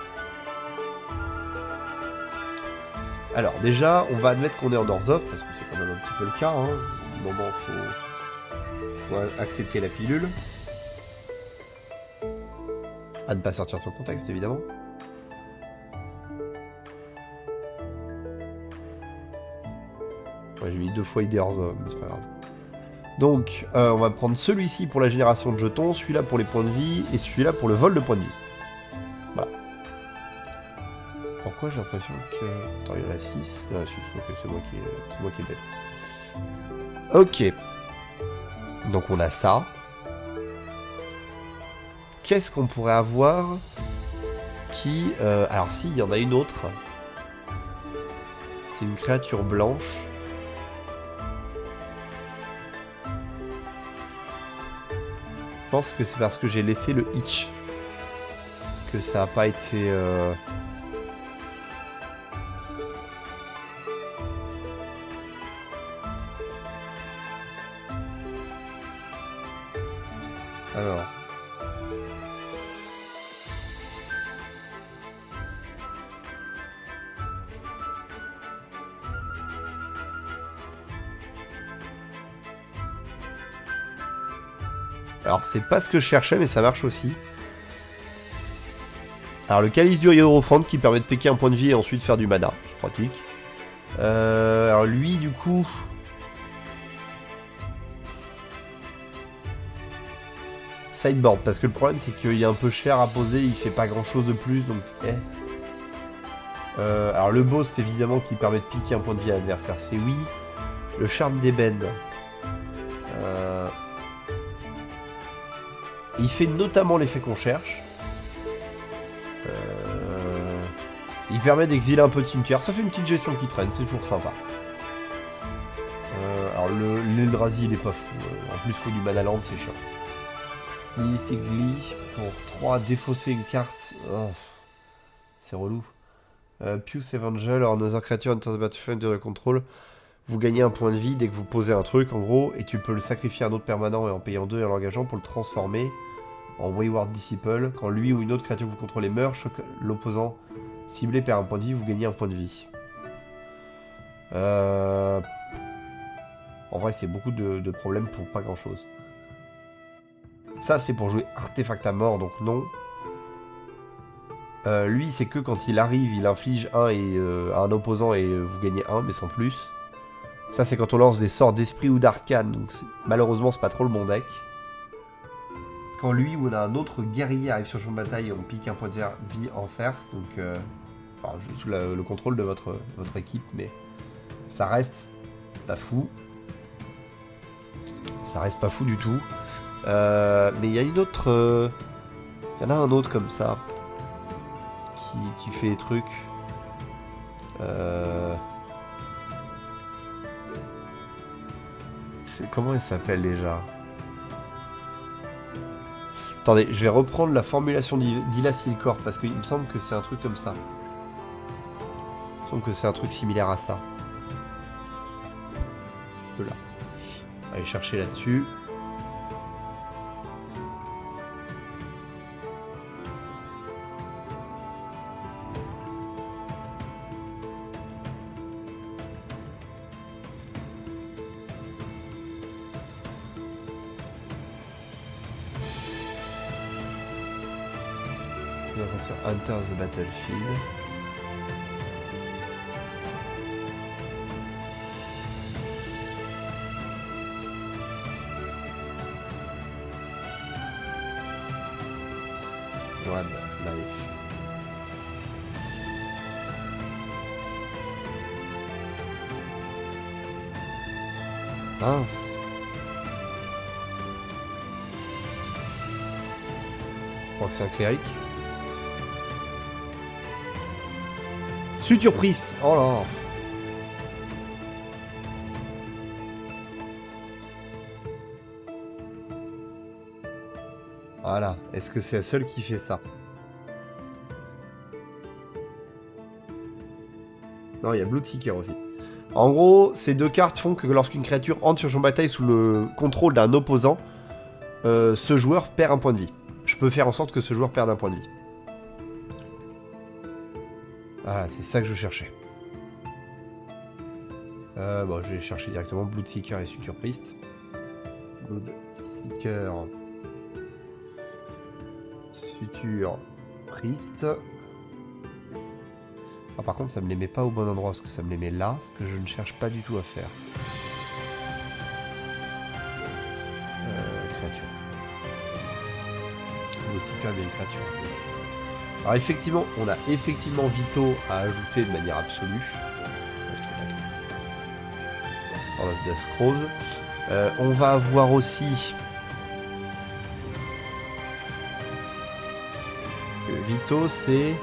Alors, déjà, on va admettre qu'on est en Orzhov, parce que c'est quand même un petit peu le cas. Hein. Au moment, faut accepter la pilule. À ne pas sortir de son contexte, évidemment. Ouais, j'ai mis 2 fois idée Orzhov, mais c'est pas grave. Donc, on va prendre celui-ci pour la génération de jetons, celui-là pour les points de vie, et celui-là pour le vol de points de vie. Voilà. Pourquoi j'ai l'impression que... Attends, il y en a 6. Il y en a 6, ok, c'est moi qui est bête. Ok. Donc on a ça. Qu'est-ce qu'on pourrait avoir qui... alors si, il y en a une autre. C'est une créature blanche. Je pense que c'est parce que j'ai laissé le hitch que ça n'a pas été... Alors... Alors, c'est pas ce que je cherchais, mais ça marche aussi. Alors, le calice du Hiérophant qui permet de piquer un point de vie et ensuite faire du mana. C'est pratique. Alors, lui, du coup... Sideboard, parce que le problème, c'est qu'il est un peu cher à poser, il fait pas grand-chose de plus, donc... alors, le boss, évidemment, qui permet de piquer un point de vie à l'adversaire, c'est oui. Le charme d'ébène... Il fait notamment l'effet qu'on cherche. Il permet d'exiler un peu de cimetière. Ça fait une petite gestion qui traîne, c'est toujours sympa. Alors l'Eldrazi il est pas fou. En plus il faut du mana land, c'est chiant. Nihilistic Glee pour 3 défausser une carte. Oh, c'est relou. Pious Evangel, or another creature enter the battlefield under control. Vous gagnez un point de vie dès que vous posez un truc en gros, et tu peux le sacrifier à un autre permanent et en payant 2 et en l'engageant pour le transformer en Wayward Disciple. Quand lui ou une autre créature que vous contrôlez meurt, l'opposant ciblé perd un point de vie, vous gagnez un point de vie. En vrai, c'est beaucoup de problèmes pour pas grand chose. Ça, c'est pour jouer artefact à mort, donc non. Lui, c'est que quand il arrive, il inflige 1 à un opposant et vous gagnez 1, mais sans plus. Ça, c'est quand on lance des sorts d'esprit ou d'arcane, donc malheureusement, c'est pas trop le bon deck. Quand lui ou on a un autre guerrier arrive sur le champ de bataille, on pique un point de vie en first, donc enfin, sous le contrôle de votre équipe, mais ça reste pas fou. Ça reste pas fou du tout. Mais il y a une autre... Il y en a un autre comme ça, qui fait des trucs... Comment il s'appelle déjà? Attendez, je vais reprendre la formulation d'Ila Silcorp parce qu'il me semble que c'est un truc comme ça. Il me semble que c'est un truc similaire à ça. Là. Allez chercher là-dessus. Enter the battlefield. One life. Mince. Je crois que c'est un cléric. Suture priest. Oh là. Voilà. Est-ce que c'est la seule qui fait ça? Non, il y a Bloodseeker aussi. En gros, ces deux cartes font que lorsqu'une créature entre sur champ de bataille sous le contrôle d'un opposant, ce joueur perd un point de vie. Je peux faire en sorte que ce joueur perde un point de vie. Ah, c'est ça que je cherchais. Bon, je vais chercher directement Bloodseeker et Suture Priest. Bloodseeker. Suture Priest. Ah, par contre, ça me les met pas au bon endroit, parce que ça me les met là, ce que je ne cherche pas du tout à faire. Créature. Bloodseeker est une créature. Alors effectivement, on a effectivement Vito à ajouter de manière absolue. Sword of Death Scrolls. On va avoir aussi Vito, c'est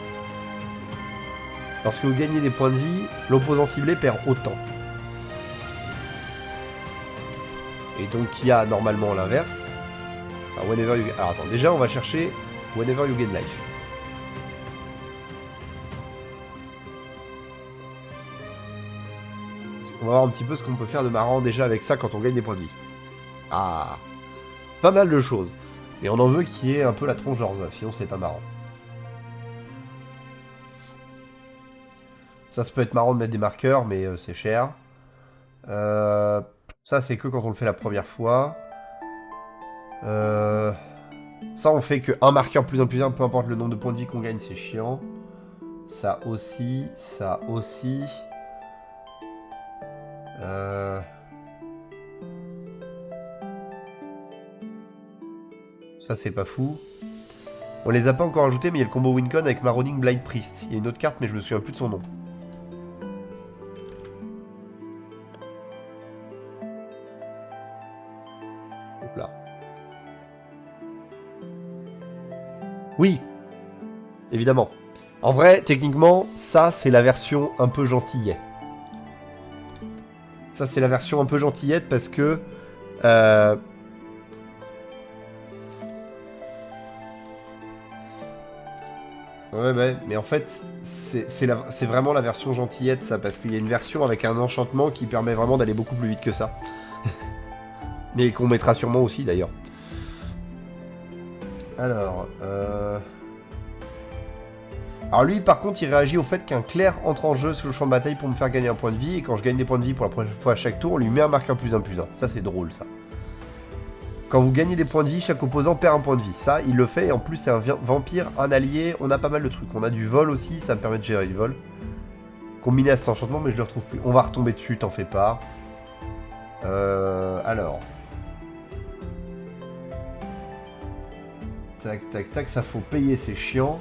lorsque vous gagnez des points de vie, l'opposant ciblé perd autant. Et donc il y a normalement l'inverse. Whenever you... Alors attends, déjà on va chercher Whenever you gain life. On va voir un petit peu ce qu'on peut faire de marrant déjà avec ça quand on gagne des points de vie. Ah, pas mal de choses. Mais on en veut qu'il y ait un peu la tronche d'Orzhov, sinon c'est pas marrant. Ça peut être marrant de mettre des marqueurs, mais c'est cher. Ça c'est que quand on le fait la première fois. Ça on fait que un marqueur plus un, peu importe le nombre de points de vie qu'on gagne, c'est chiant. Ça aussi, ça aussi. Ça c'est pas fou. On les a pas encore ajoutés, mais il y a le combo Wincon avec Marauding Blight Priest. Il y a une autre carte, mais je me souviens plus de son nom. Hop là. Oui, évidemment. En vrai, techniquement, ça c'est la version un peu gentillette. Ça c'est la version un peu gentillette parce que... Ouais, mais en fait, c'est vraiment la version gentillette, ça, parce qu'il y a une version avec un enchantement qui permet vraiment d'aller beaucoup plus vite que ça. Mais qu'on mettra sûrement aussi, d'ailleurs. Alors, Alors lui, par contre, il réagit au fait qu'un clerc entre en jeu sur le champ de bataille pour me faire gagner un point de vie, et quand je gagne des points de vie pour la prochaine fois à chaque tour, on lui met un marqueur plus 1+1. Ça, c'est drôle, ça. Quand vous gagnez des points de vie, chaque opposant perd un point de vie. Ça, il le fait, et en plus, c'est un vampire, un allié, on a pas mal de trucs. On a du vol aussi, ça me permet de gérer le vol. Combiné à cet enchantement, mais je le retrouve plus. On va retomber dessus, t'en fais pas. Alors... Tac, tac, tac, ça faut payer, c'est chiant.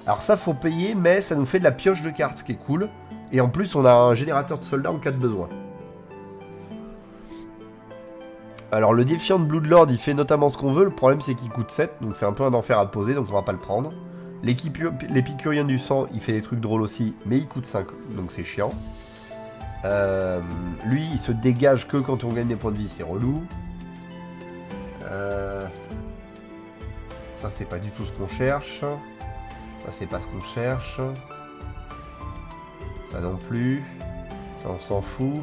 Alors ça, faut payer, mais ça nous fait de la pioche de cartes, ce qui est cool. Et en plus, on a un générateur de soldats en cas de besoin. Alors le Defiant Bloodlord, il fait notamment ce qu'on veut, le problème c'est qu'il coûte 7, donc c'est un peu un enfer à poser, donc on va pas le prendre. L'Épicurien du sang, il fait des trucs drôles aussi, mais il coûte 5, donc c'est chiant. Lui, il se dégage que quand on gagne des points de vie, c'est relou. Ça c'est pas du tout ce qu'on cherche. Ça c'est pas ce qu'on cherche. Ça non plus. Ça on s'en fout.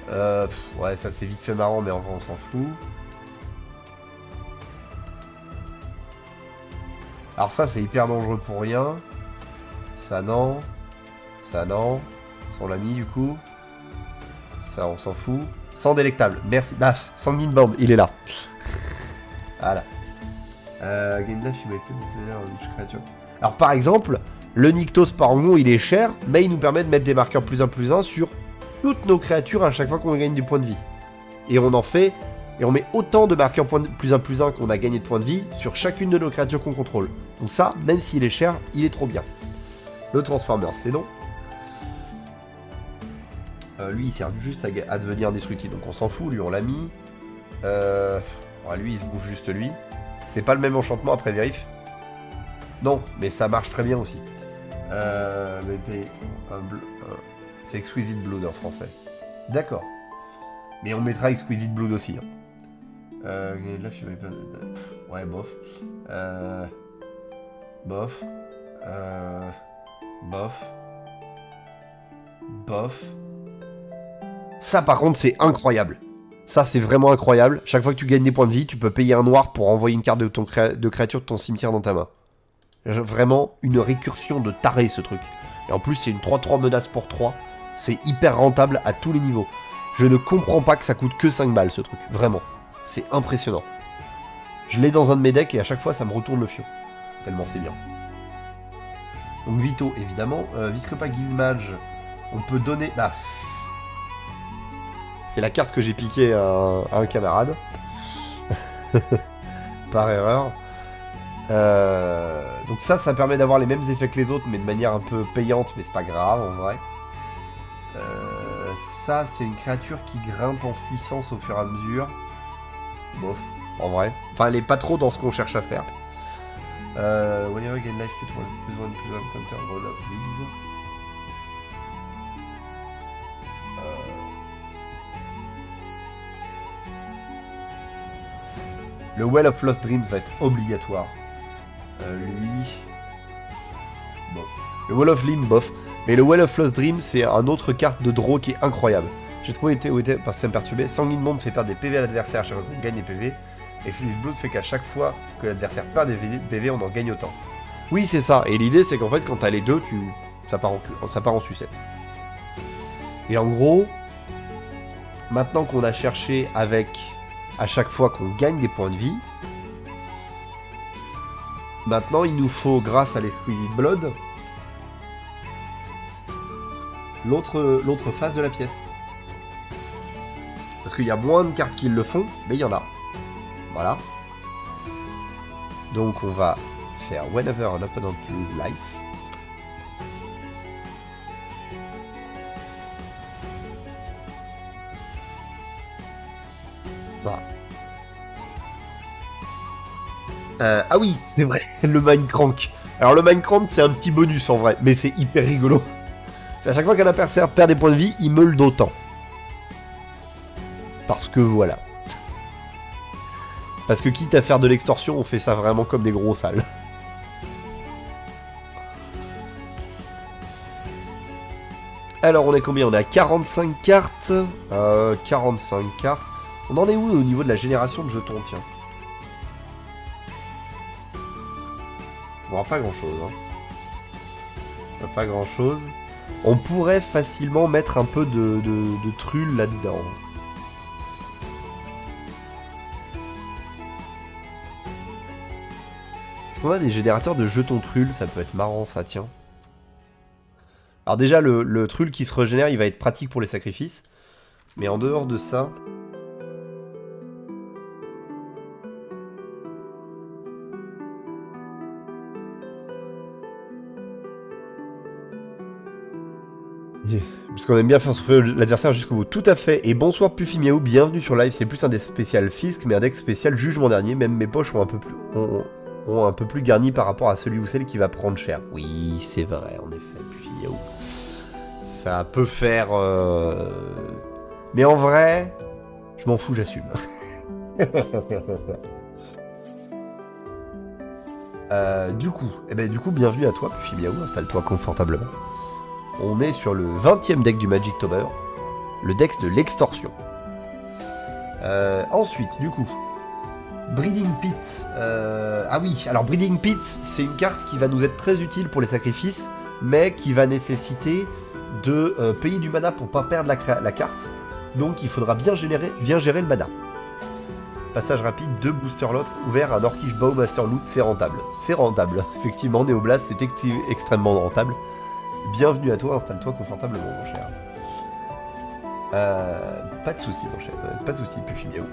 Ouais, ça c'est vite fait marrant, mais en vrai on s'en fout. Alors ça c'est hyper dangereux pour rien. Ça non. Ça non. Ça on l'a mis du coup. Ça on s'en fout. Sang délectable, merci. Bah, Sanguine Band, il est là. Voilà. Gain life, you may put each creature. Alors par exemple, le Nykthos Parangon il est cher, mais il nous permet de mettre des marqueurs +1/+1 sur toutes nos créatures à chaque fois qu'on gagne du point de vie. Et on en fait, et on met autant de marqueurs +1/+1 qu'on a gagné de points de vie sur chacune de nos créatures qu'on contrôle. Donc ça, même s'il est cher, il est trop bien. Le Transformer, c'est non. Lui il sert juste à devenir indestructible, donc on s'en fout, lui on l'a mis. Lui il se bouffe juste lui. C'est pas le même enchantement après vérif. Non, mais ça marche très bien aussi. C'est Exquisite Blood en français. D'accord. Mais on mettra Exquisite Blood aussi. Hein. Là, je sais pas. Ouais, bof. Bof. Bof. Bof. Ça, par contre, c'est incroyable. Ça, c'est vraiment incroyable. Chaque fois que tu gagnes des points de vie, tu peux payer un noir pour envoyer une carte de créature de ton cimetière dans ta main. Vraiment une récursion de taré, ce truc. Et en plus, c'est une 3-3 menace pour 3. C'est hyper rentable à tous les niveaux. Je ne comprends pas que ça coûte que 5 balles, ce truc. Vraiment. C'est impressionnant. Je l'ai dans un de mes decks et à chaque fois, ça me retourne le fion. Tellement c'est bien. Donc Vito, évidemment. Viscopa Guildmage, on peut donner... Ah. C'est la carte que j'ai piquée à un camarade. Par erreur. Donc ça permet d'avoir les mêmes effets que les autres, mais de manière un peu payante, mais c'est pas grave en vrai. Ça, c'est une créature qui grimpe en puissance au fur et à mesure. Bof, en vrai. Enfin, elle est pas trop dans ce qu'on cherche à faire. Whenever you gain life, you +1/+1 counter roll of leaves. Le Well of Lost Dreams va être obligatoire. Lui... Bof. Le Well of Limb, bof. Mais le Well of Lost Dreams, c'est un autre carte de draw qui est incroyable. J'ai trouvé parce que ça me perturbait. Sanguine Bombe fait perdre des PV à l'adversaire à chaque fois qu'on gagne des PV. Et Phoenix Blood fait qu'à chaque fois que l'adversaire perd des PV, on en gagne autant. Oui, c'est ça. Et l'idée, c'est qu'en fait, quand t'as les deux, ça part en sucette. Et en gros, maintenant qu'on a cherché avec... à chaque fois qu'on gagne des points de vie, maintenant il nous faut, grâce à l'Exquisite Blood, l'autre face de la pièce. Parce qu'il y a moins de cartes qui le font, mais il y en a. Voilà. Donc on va faire Whenever an opponent lose life. Voilà. Ah oui, c'est vrai, le Mindcrank. Alors le Mindcrank, c'est un petit bonus en vrai, mais c'est hyper rigolo. C'est à chaque fois qu'un adversaire perd des points de vie, il meule d'autant. Parce que voilà. Parce que quitte à faire de l'extorsion, on fait ça vraiment comme des gros sales. Alors on est combien? On est à 45 cartes. 45 cartes. On en est où au niveau de la génération de jetons, tiens? Bon, pas grand chose, hein. Pas grand chose. On pourrait facilement mettre un peu de trull là-dedans. Est-ce qu'on a des générateurs de jetons trull? Ça peut être marrant, ça, tiens. Alors déjà, le trull qui se régénère, il va être pratique pour les sacrifices. Mais en dehors de ça... Parce qu'on aime bien faire souffrir l'adversaire jusqu'au bout. Tout à fait. Et bonsoir Puffy Miaou, bienvenue sur live. C'est plus un deck spécial Fisk, mais un deck spécial Jugement Dernier. Même mes poches ont un peu plus garni par rapport à celui ou celle qui va prendre cher. Oui, c'est vrai, en effet, Puffy Miaou. Ça peut faire... Mais en vrai, je m'en fous, j'assume. Du coup, bienvenue à toi, Puffy Miaou. Installe-toi confortablement. On est sur le 20e deck du Magic Tober, le deck de l'extorsion. Ensuite, du coup, Breeding Pit. Ah oui, alors Breeding Pit, c'est une carte qui va nous être très utile pour les sacrifices, mais qui va nécessiter de payer du mana pour pas perdre la carte. Donc il faudra bien gérer le mana. Passage rapide, 2 booster l'autre, ouvert, un Orcish Bowmaster Loot, c'est rentable. C'est rentable. Effectivement, Néoblast, c'est extrêmement rentable. Bienvenue à toi, installe-toi confortablement, mon cher. Pas de soucis, mon cher. Pas de soucis, Puffy Miaou.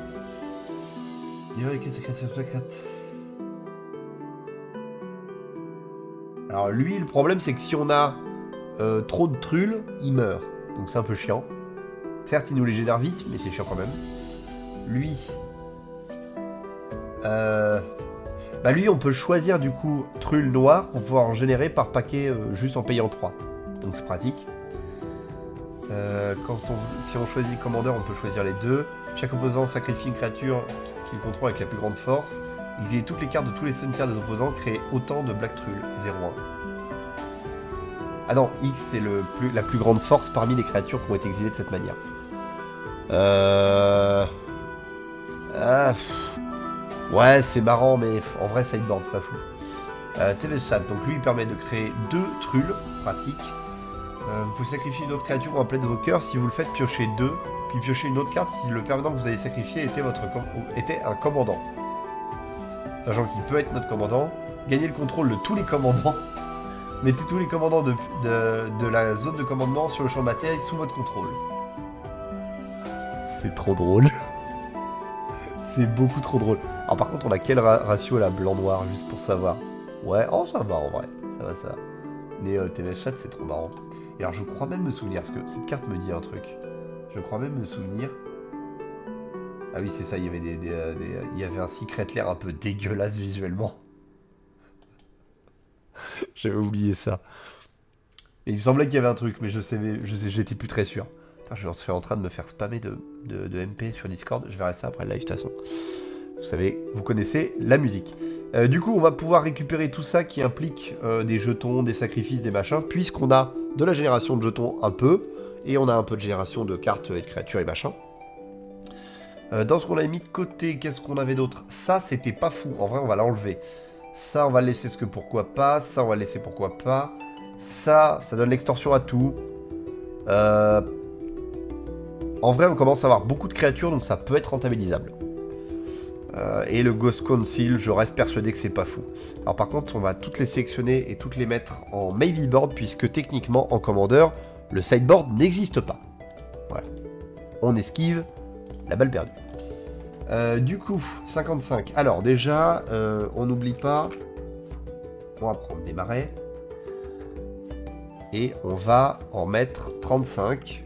Alors lui, le problème, c'est que si on a trop de trulles, il meurt. Donc c'est un peu chiant. Certes, il nous les génère vite, mais c'est chiant quand même. Lui... lui, on peut choisir du coup trulle noire pour pouvoir en générer par paquet juste en payant 3. Donc c'est pratique. Si on choisit commandeur, on peut choisir les deux. Chaque opposant sacrifie une créature qu'il contrôle avec la plus grande force. Exilez toutes les cartes de tous les cimetières des opposants, créez autant de Black Trull. 0-1. Ah non, X c'est la plus grande force parmi les créatures qui ont été exilées de cette manière. Ouais, c'est marrant, mais en vrai, sideboard, c'est pas fou. TV Chat, donc lui, il permet de créer 2 trulles, pratique. Vous pouvez sacrifier une autre créature ou un Planeswalker. Si vous le faites, piochez 2, puis piochez une autre carte si le permanent que vous avez sacrifié était un commandant. Sachant qu'il peut être notre commandant. Gagnez le contrôle de tous les commandants. Mettez tous les commandants de la zone de commandement sur le champ de bataille sous votre contrôle. C'est trop drôle. C'est beaucoup trop drôle. Alors par contre, on a quel ratio là, blanc-noir, juste pour savoir. Ouais, oh ça va en vrai, ça va. Mais TV Chat, c'est trop marrant. Et alors je crois même me souvenir, parce que cette carte me dit un truc. Je crois même me souvenir... Ah oui, c'est ça, il y avait il y avait un secret lair un peu dégueulasse visuellement. J'avais oublié ça. Et il me semblait qu'il y avait un truc, mais j'étais plus très sûr. Putain, je suis en train de me faire spammer de MP sur Discord. Je verrai ça après le live de toute façon. Vous savez, vous connaissez la musique. Du coup, on va pouvoir récupérer tout ça qui implique des jetons, des sacrifices, des machins, puisqu'on a de la génération de jetons un peu, et on a un peu de génération de cartes et de créatures et machins. Dans ce qu'on a mis de côté, qu'est-ce qu'on avait d'autre? Ça, c'était pas fou. En vrai, on va l'enlever. Ça, on va le laisser ce que pourquoi pas. Ça, on va le laisser pourquoi pas. Ça donne l'extorsion à tout. En vrai, on commence à avoir beaucoup de créatures, donc ça peut être rentabilisable. Et le Ghost Council, je reste persuadé que c'est pas fou. Alors par contre, on va toutes les sélectionner et toutes les mettre en maybe board, puisque techniquement, en commandeur, le sideboard n'existe pas. Voilà. On esquive la balle perdue. Du coup, 55. Alors déjà, on n'oublie pas, on va prendre des marais. Et on va en mettre 35.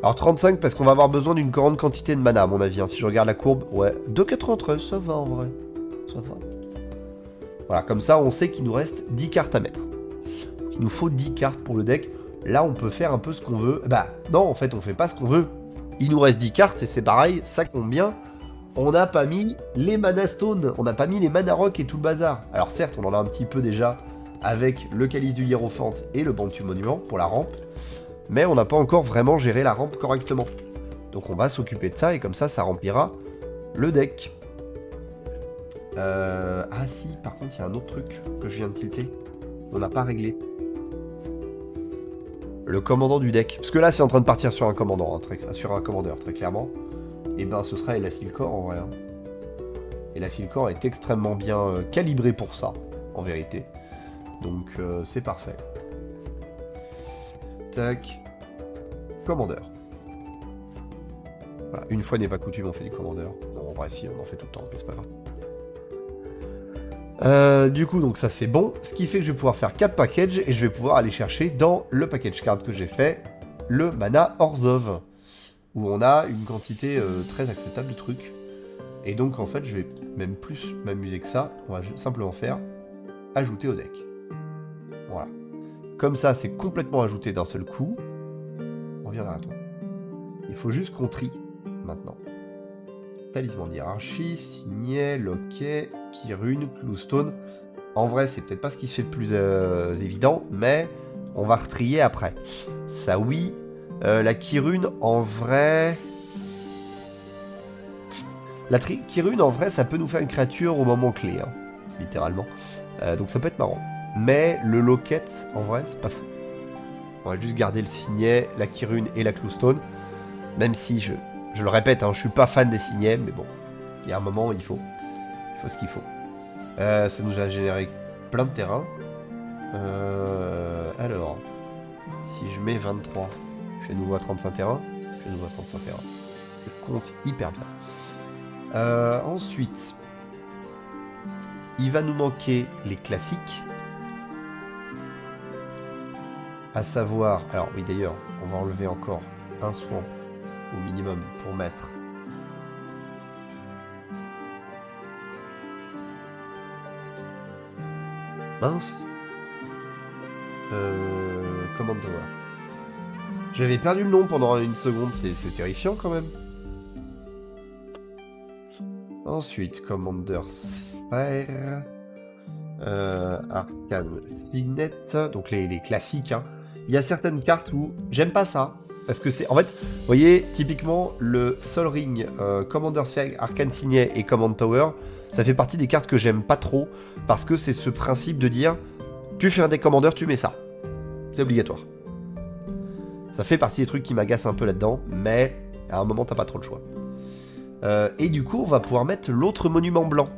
Alors 35 parce qu'on va avoir besoin d'une grande quantité de mana à mon avis, hein. Si je regarde la courbe, ouais, 2,93, ça va en vrai, ça va. Voilà, comme ça on sait qu'il nous reste 10 cartes à mettre. Il nous faut 10 cartes pour le deck, là on peut faire un peu ce qu'on veut. Bah non, en fait on fait pas ce qu'on veut, il nous reste 10 cartes et c'est pareil, ça compte bien. On n'a pas mis les mana stones, on n'a pas mis les mana rock et tout le bazar. Alors certes on en a un petit peu déjà avec le calice du hiérophante et le Bantu Monument pour la rampe. Mais on n'a pas encore vraiment géré la rampe correctement. Donc on va s'occuper de ça et comme ça, ça remplira le deck. Ah si, par contre, il y a un autre truc que je viens de tilter. On n'a pas réglé. Le commandant du deck. Parce que là, c'est en train de partir sur un commandant, hein, sur un commandeur, très clairement. Et ben, ce sera Elastilcore en vrai. Hein. Elastilcore est extrêmement bien calibré pour ça, en vérité. Donc c'est parfait. Tac. Commandeur. Voilà, une fois n'est pas coutume, on fait du commandeur. Non, en vrai, si, on en fait tout le temps, mais c'est pas grave. Du coup, donc ça c'est bon. Ce qui fait que je vais pouvoir faire 4 packages et je vais pouvoir aller chercher dans le package card que j'ai fait le mana Orzhov, où on a une quantité très acceptable de trucs. Et donc en fait, je vais même plus m'amuser que ça. On va simplement faire ajouter au deck. Voilà. Comme ça, c'est complètement ajouté d'un seul coup. On revient là, toi. Il faut juste qu'on trie, maintenant. Talisman d'hierarchie, signet, loquet, Kirune, Cloustone. En vrai, c'est peut-être pas ce qui se fait de plus évident, mais on va retrier après. Ça, oui. La Kirune, en vrai... La Kirune, en vrai, ça peut nous faire une créature au moment clé, hein, littéralement. Donc ça peut être marrant. Mais le locket, en vrai, c'est pas fou. On va juste garder le signet, la Kirune et la Cloustone. Même si je Je le répète, hein, je suis pas fan des signets, mais bon, il y a un moment, il faut ce qu'il faut. Ça nous a généré plein de terrain. Alors, si je mets 23, je vais nouveau à 35 terrains. Je vais nouveau à 35 terrains. Je compte hyper bien. Ensuite, il va nous manquer les classiques. À savoir, alors oui d'ailleurs, on va enlever encore un swamp au minimum pour mettre mince. Command Tower. J'avais perdu le nom pendant une seconde, c'est terrifiant quand même. Ensuite, Commander Sphere, Arcane Signet, donc les classiques. Hein. Il y a certaines cartes où j'aime pas ça. Parce que c'est. En fait, vous voyez, typiquement, le Sol Ring, Commander Sphere, Arcane Signet et Command Tower, ça fait partie des cartes que j'aime pas trop. Parce que c'est ce principe de dire tu fais un deck Commander, tu mets ça. C'est obligatoire. Ça fait partie des trucs qui m'agacent un peu là-dedans, mais à un moment, t'as pas trop le choix. Et du coup, on va pouvoir mettre l'autre monument blanc.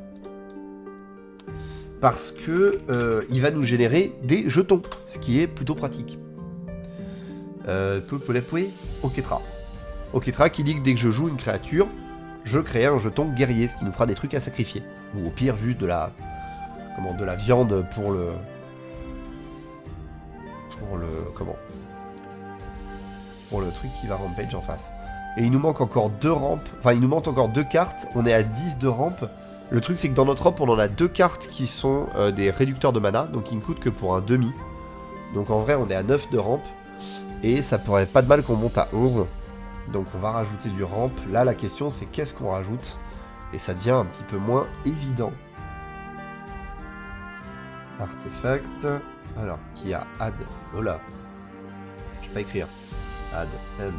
Parce que il va nous générer des jetons, ce qui est plutôt pratique. Oketra. Oketra qui dit que dès que je joue une créature, je crée un jeton guerrier, ce qui nous fera des trucs à sacrifier. Ou au pire, juste de la viande pour le... Pour le truc qui va rampage en face. Et il nous manque encore 2 rampes. Enfin, il nous manque encore 2 cartes. On est à 10 de rampes. Le truc, c'est que dans notre rampe, on en a 2 cartes qui sont des réducteurs de mana. Donc, ils ne coûtent que pour un demi. Donc, en vrai, on est à 9 de rampe. Et ça pourrait pas de mal qu'on monte à 11. Donc, on va rajouter du ramp. Là, la question, c'est qu'est-ce qu'on rajoute? Et ça devient un petit peu moins évident. Artefact. Alors, qui a add. Oh là. Je vais pas écrire. Add N.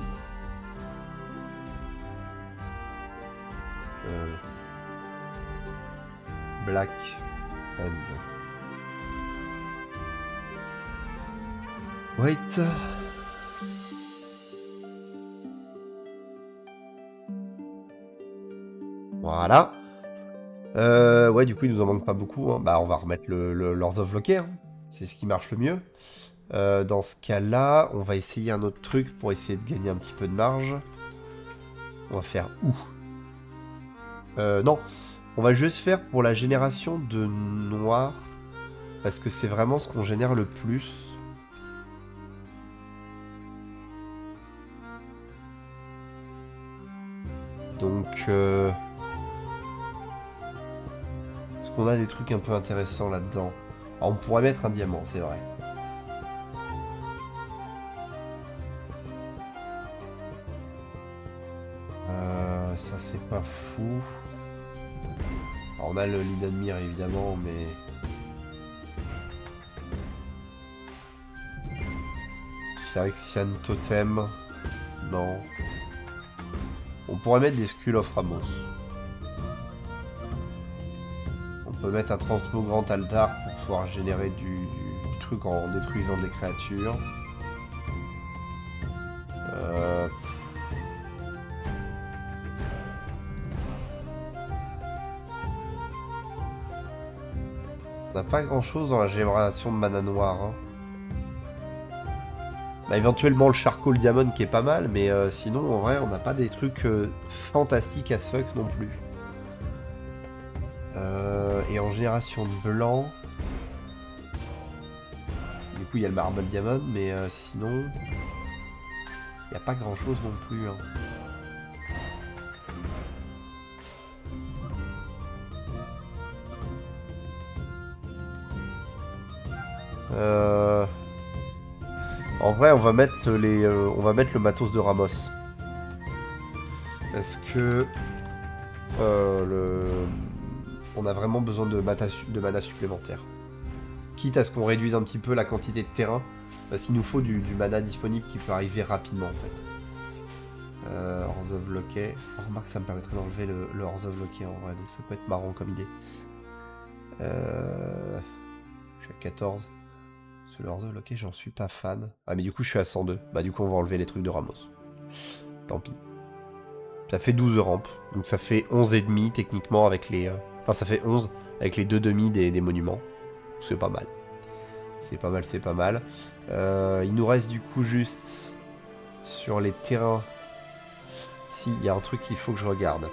Black End. Wait. Voilà. Ouais, du coup, il nous en manque pas beaucoup. Hein. Bah, on va remettre le Lords of Locker. Hein. C'est ce qui marche le mieux. Dans ce cas-là, on va essayer un autre truc pour essayer de gagner un petit peu de marge. On va faire où? Non. On va juste faire pour la génération de noir. Parce que c'est vraiment ce qu'on génère le plus. Donc... Est-ce qu'on a des trucs un peu intéressants là-dedans? On pourrait mettre un diamant, c'est vrai. Ça, c'est pas fou. Alors, on a le Lindenmere, évidemment, mais... Phyrexian Totem. Non. On pourrait mettre des Skull of Ramos. On peut mettre un Transmo Grand Altar pour pouvoir générer du truc en détruisant des créatures. On n'a pas grand chose dans la génération de mana noire. Hein. On a éventuellement le Charcoal Diamond qui est pas mal, mais sinon en vrai on n'a pas des trucs fantastiques as fuck non plus. Et en génération de blanc... Du coup il y a le Marble Diamond, mais sinon... Il n'y a pas grand chose non plus. Hein. En vrai, on va mettre le matos de Ramos. Parce que on a vraiment besoin de mana supplémentaire. Quitte à ce qu'on réduise un petit peu la quantité de terrain, parce qu'il nous faut du mana disponible qui peut arriver rapidement en fait. Horse of Lockey. Oh, remarque, ça me permettrait d'enlever le Horse of Lockey en vrai, donc ça peut être marrant comme idée. Je suis à 14. Parce que le Horse of Lockey, j'en suis pas fan. Ah, mais du coup, je suis à 102. Bah, du coup, on va enlever les trucs de Ramos. Tant pis. Ça fait 12 rampes. Donc ça fait 11 et demi techniquement avec les... Enfin ça fait 11 avec les 2 demi des monuments. C'est pas mal. C'est pas mal, c'est pas mal. Il nous reste du coup juste sur les terrains. Si, il y a un truc qu'il faut que je regarde.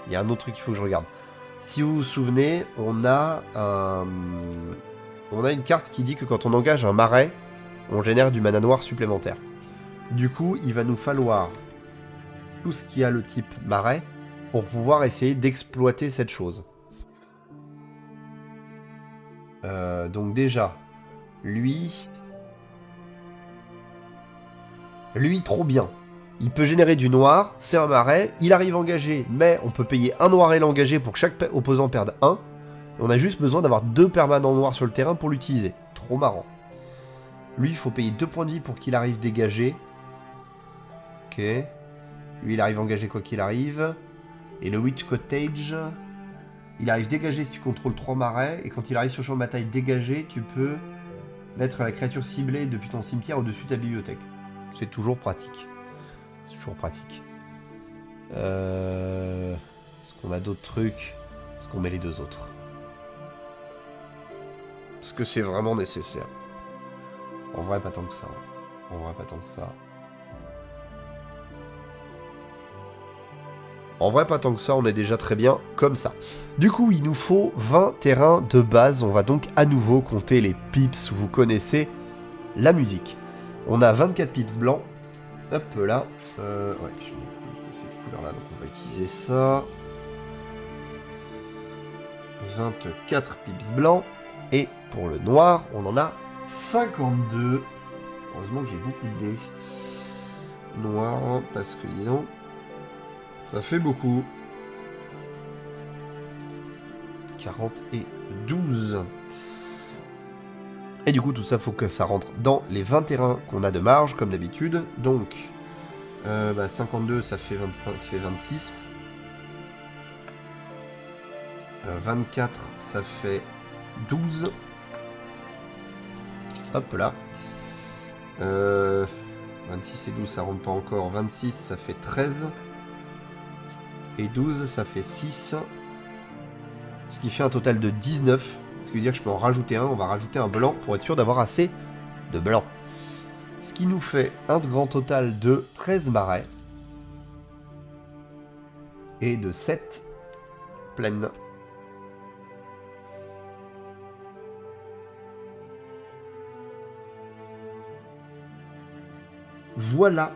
Il y a un autre truc qu'il faut que je regarde. Si vous vous souvenez, on a une carte qui dit que quand on engage un marais, on génère du mana noir supplémentaire. Du coup, il va nous falloir tout ce qui a le type marais pour pouvoir essayer d'exploiter cette chose. Donc déjà, lui, trop bien. Il peut générer du noir, c'est un marais, il arrive engagé, mais on peut payer un noir et l'engager pour que chaque opposant perde 1. On a juste besoin d'avoir 2 permanents noirs sur le terrain pour l'utiliser. Trop marrant. Lui, il faut payer 2 points de vie pour qu'il arrive dégagé. Ok. Lui, il arrive engagé quoi qu'il arrive. Et le Witch Cottage, il arrive dégagé si tu contrôles 3 marais. Et quand il arrive sur le champ de bataille dégagé, tu peux mettre la créature ciblée depuis ton cimetière au-dessus de ta bibliothèque. C'est toujours pratique. C'est toujours pratique. Est-ce qu'on a d'autres trucs? Est-ce qu'on met les 2 autres? Est-ce que c'est vraiment nécessaire? En vrai, pas tant que ça. En vrai, pas tant que ça. En vrai, pas tant que ça, on est déjà très bien comme ça. Du coup, il nous faut 20 terrains de base. On va donc à nouveau compter les pips. Vous connaissez la musique. On a 24 pips blancs. Hop là. Ouais, je vais cette couleur-là, donc on va utiliser ça. 24 pips blancs. Et pour le noir, on en a 52. Heureusement que j'ai beaucoup de dés. Noir, parce que dis donc, ça fait beaucoup. 40 et 12. Et du coup, tout ça, faut que ça rentre dans les 20 terrains qu'on a de marge, comme d'habitude. Donc, 52, ça fait 25, ça fait 26. 24, ça fait 12. Hop là. 26 et 12, ça rentre pas encore. 26, ça fait 13. Et 12, ça fait 6. Ce qui fait un total de 19. Ce qui veut dire que je peux en rajouter un. On va rajouter un blanc pour être sûr d'avoir assez de blanc. Ce qui nous fait un grand total de 13 marais. Et de 7 plaines. Voilà.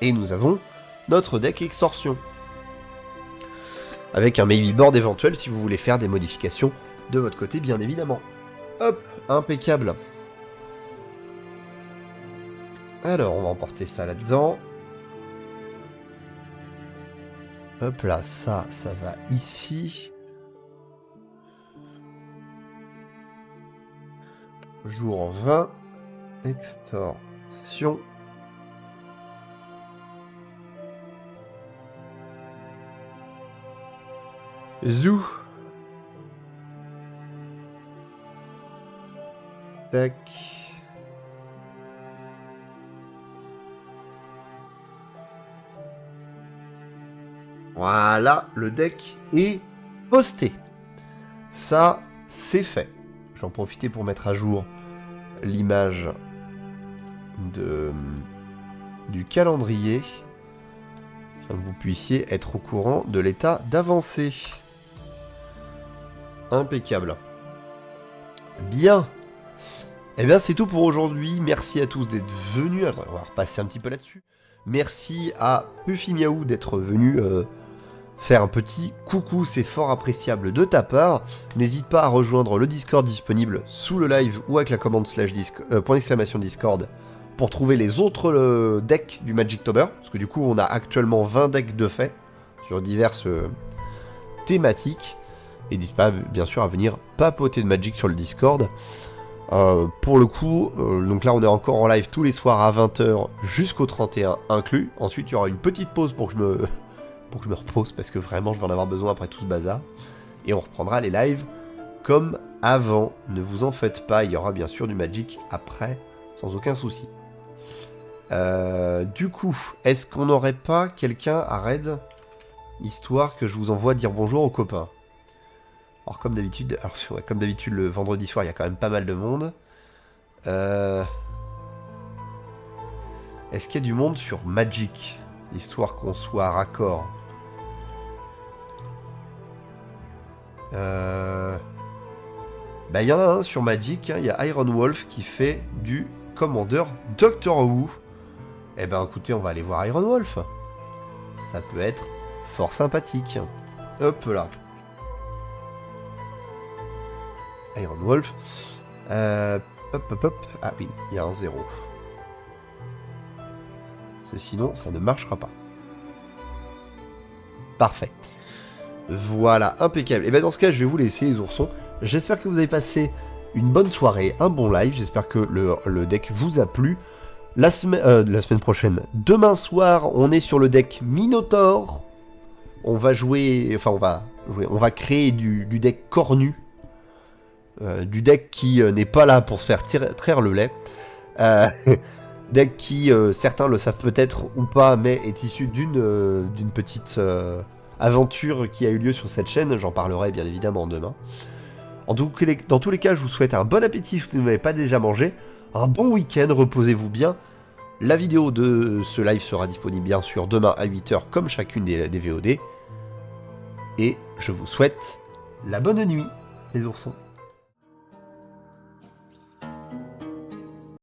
Et nous avons notre deck Extorsion. Avec un maybe board éventuel si vous voulez faire des modifications de votre côté, bien évidemment. Hop, impeccable. Alors, on va emporter ça là-dedans. Hop là, ça va ici. Jour 20. Extorsion. Zou. Tac. Voilà, le deck est posté. Ça, c'est fait. J'en profite pour mettre à jour l'image du calendrier, afin que vous puissiez être au courant de l'état d'avancée. Impeccable. Bien. Eh bien, c'est tout pour aujourd'hui. Merci à tous d'être venus. Attends, on va repasser un petit peu là-dessus. Merci à Puffy Miaou d'être venu faire un petit coucou. C'est fort appréciable de ta part. N'hésite pas à rejoindre le Discord disponible sous le live ou avec la commande /Discord pour trouver les autres decks du Magictober. Parce que du coup, on a actuellement 20 decks de fait sur diverses thématiques. Et n'hésite pas, bien sûr, à venir papoter de Magic sur le Discord. Pour le coup, donc là on est encore en live tous les soirs à 20h jusqu'au 31 inclus. Ensuite il y aura une petite pause pour que je me repose parce que vraiment je vais en avoir besoin après tout ce bazar. Et on reprendra les lives comme avant. Ne vous en faites pas, il y aura bien sûr du Magic après, sans aucun souci. Du coup, est-ce qu'on n'aurait pas quelqu'un à raid, histoire que je vous envoie dire bonjour aux copains? Alors comme d'habitude, le vendredi soir, il y a quand même pas mal de monde. Est-ce qu'il y a du monde sur Magic, histoire qu'on soit raccord? Bah il y en a un sur Magic, hein, il y a Iron Wolf qui fait du commandeur Doctor Who. Eh ben écoutez, on va aller voir Iron Wolf. Ça peut être fort sympathique. Hop là. Iron Wolf. Hop. Ah oui, il y a un 0. Sinon, ça ne marchera pas. Parfait. Voilà, impeccable. Et bien dans ce cas, je vais vous laisser les oursons. J'espère que vous avez passé une bonne soirée, un bon live. J'espère que le deck vous a plu. La semaine prochaine, demain soir, on est sur le deck Minotaur. On va jouer, enfin on va créer du deck cornu. Du deck qui n'est pas là pour se faire traire le lait. Deck qui, certains le savent peut-être ou pas, mais est issu d'une petite aventure qui a eu lieu sur cette chaîne. J'en parlerai bien évidemment demain. Dans tous les cas, je vous souhaite un bon appétit si vous n'avez pas déjà mangé. Un bon week-end, reposez-vous bien. La vidéo de ce live sera disponible bien sûr demain à 8 h comme chacune des VOD. Et je vous souhaite la bonne nuit, les oursons.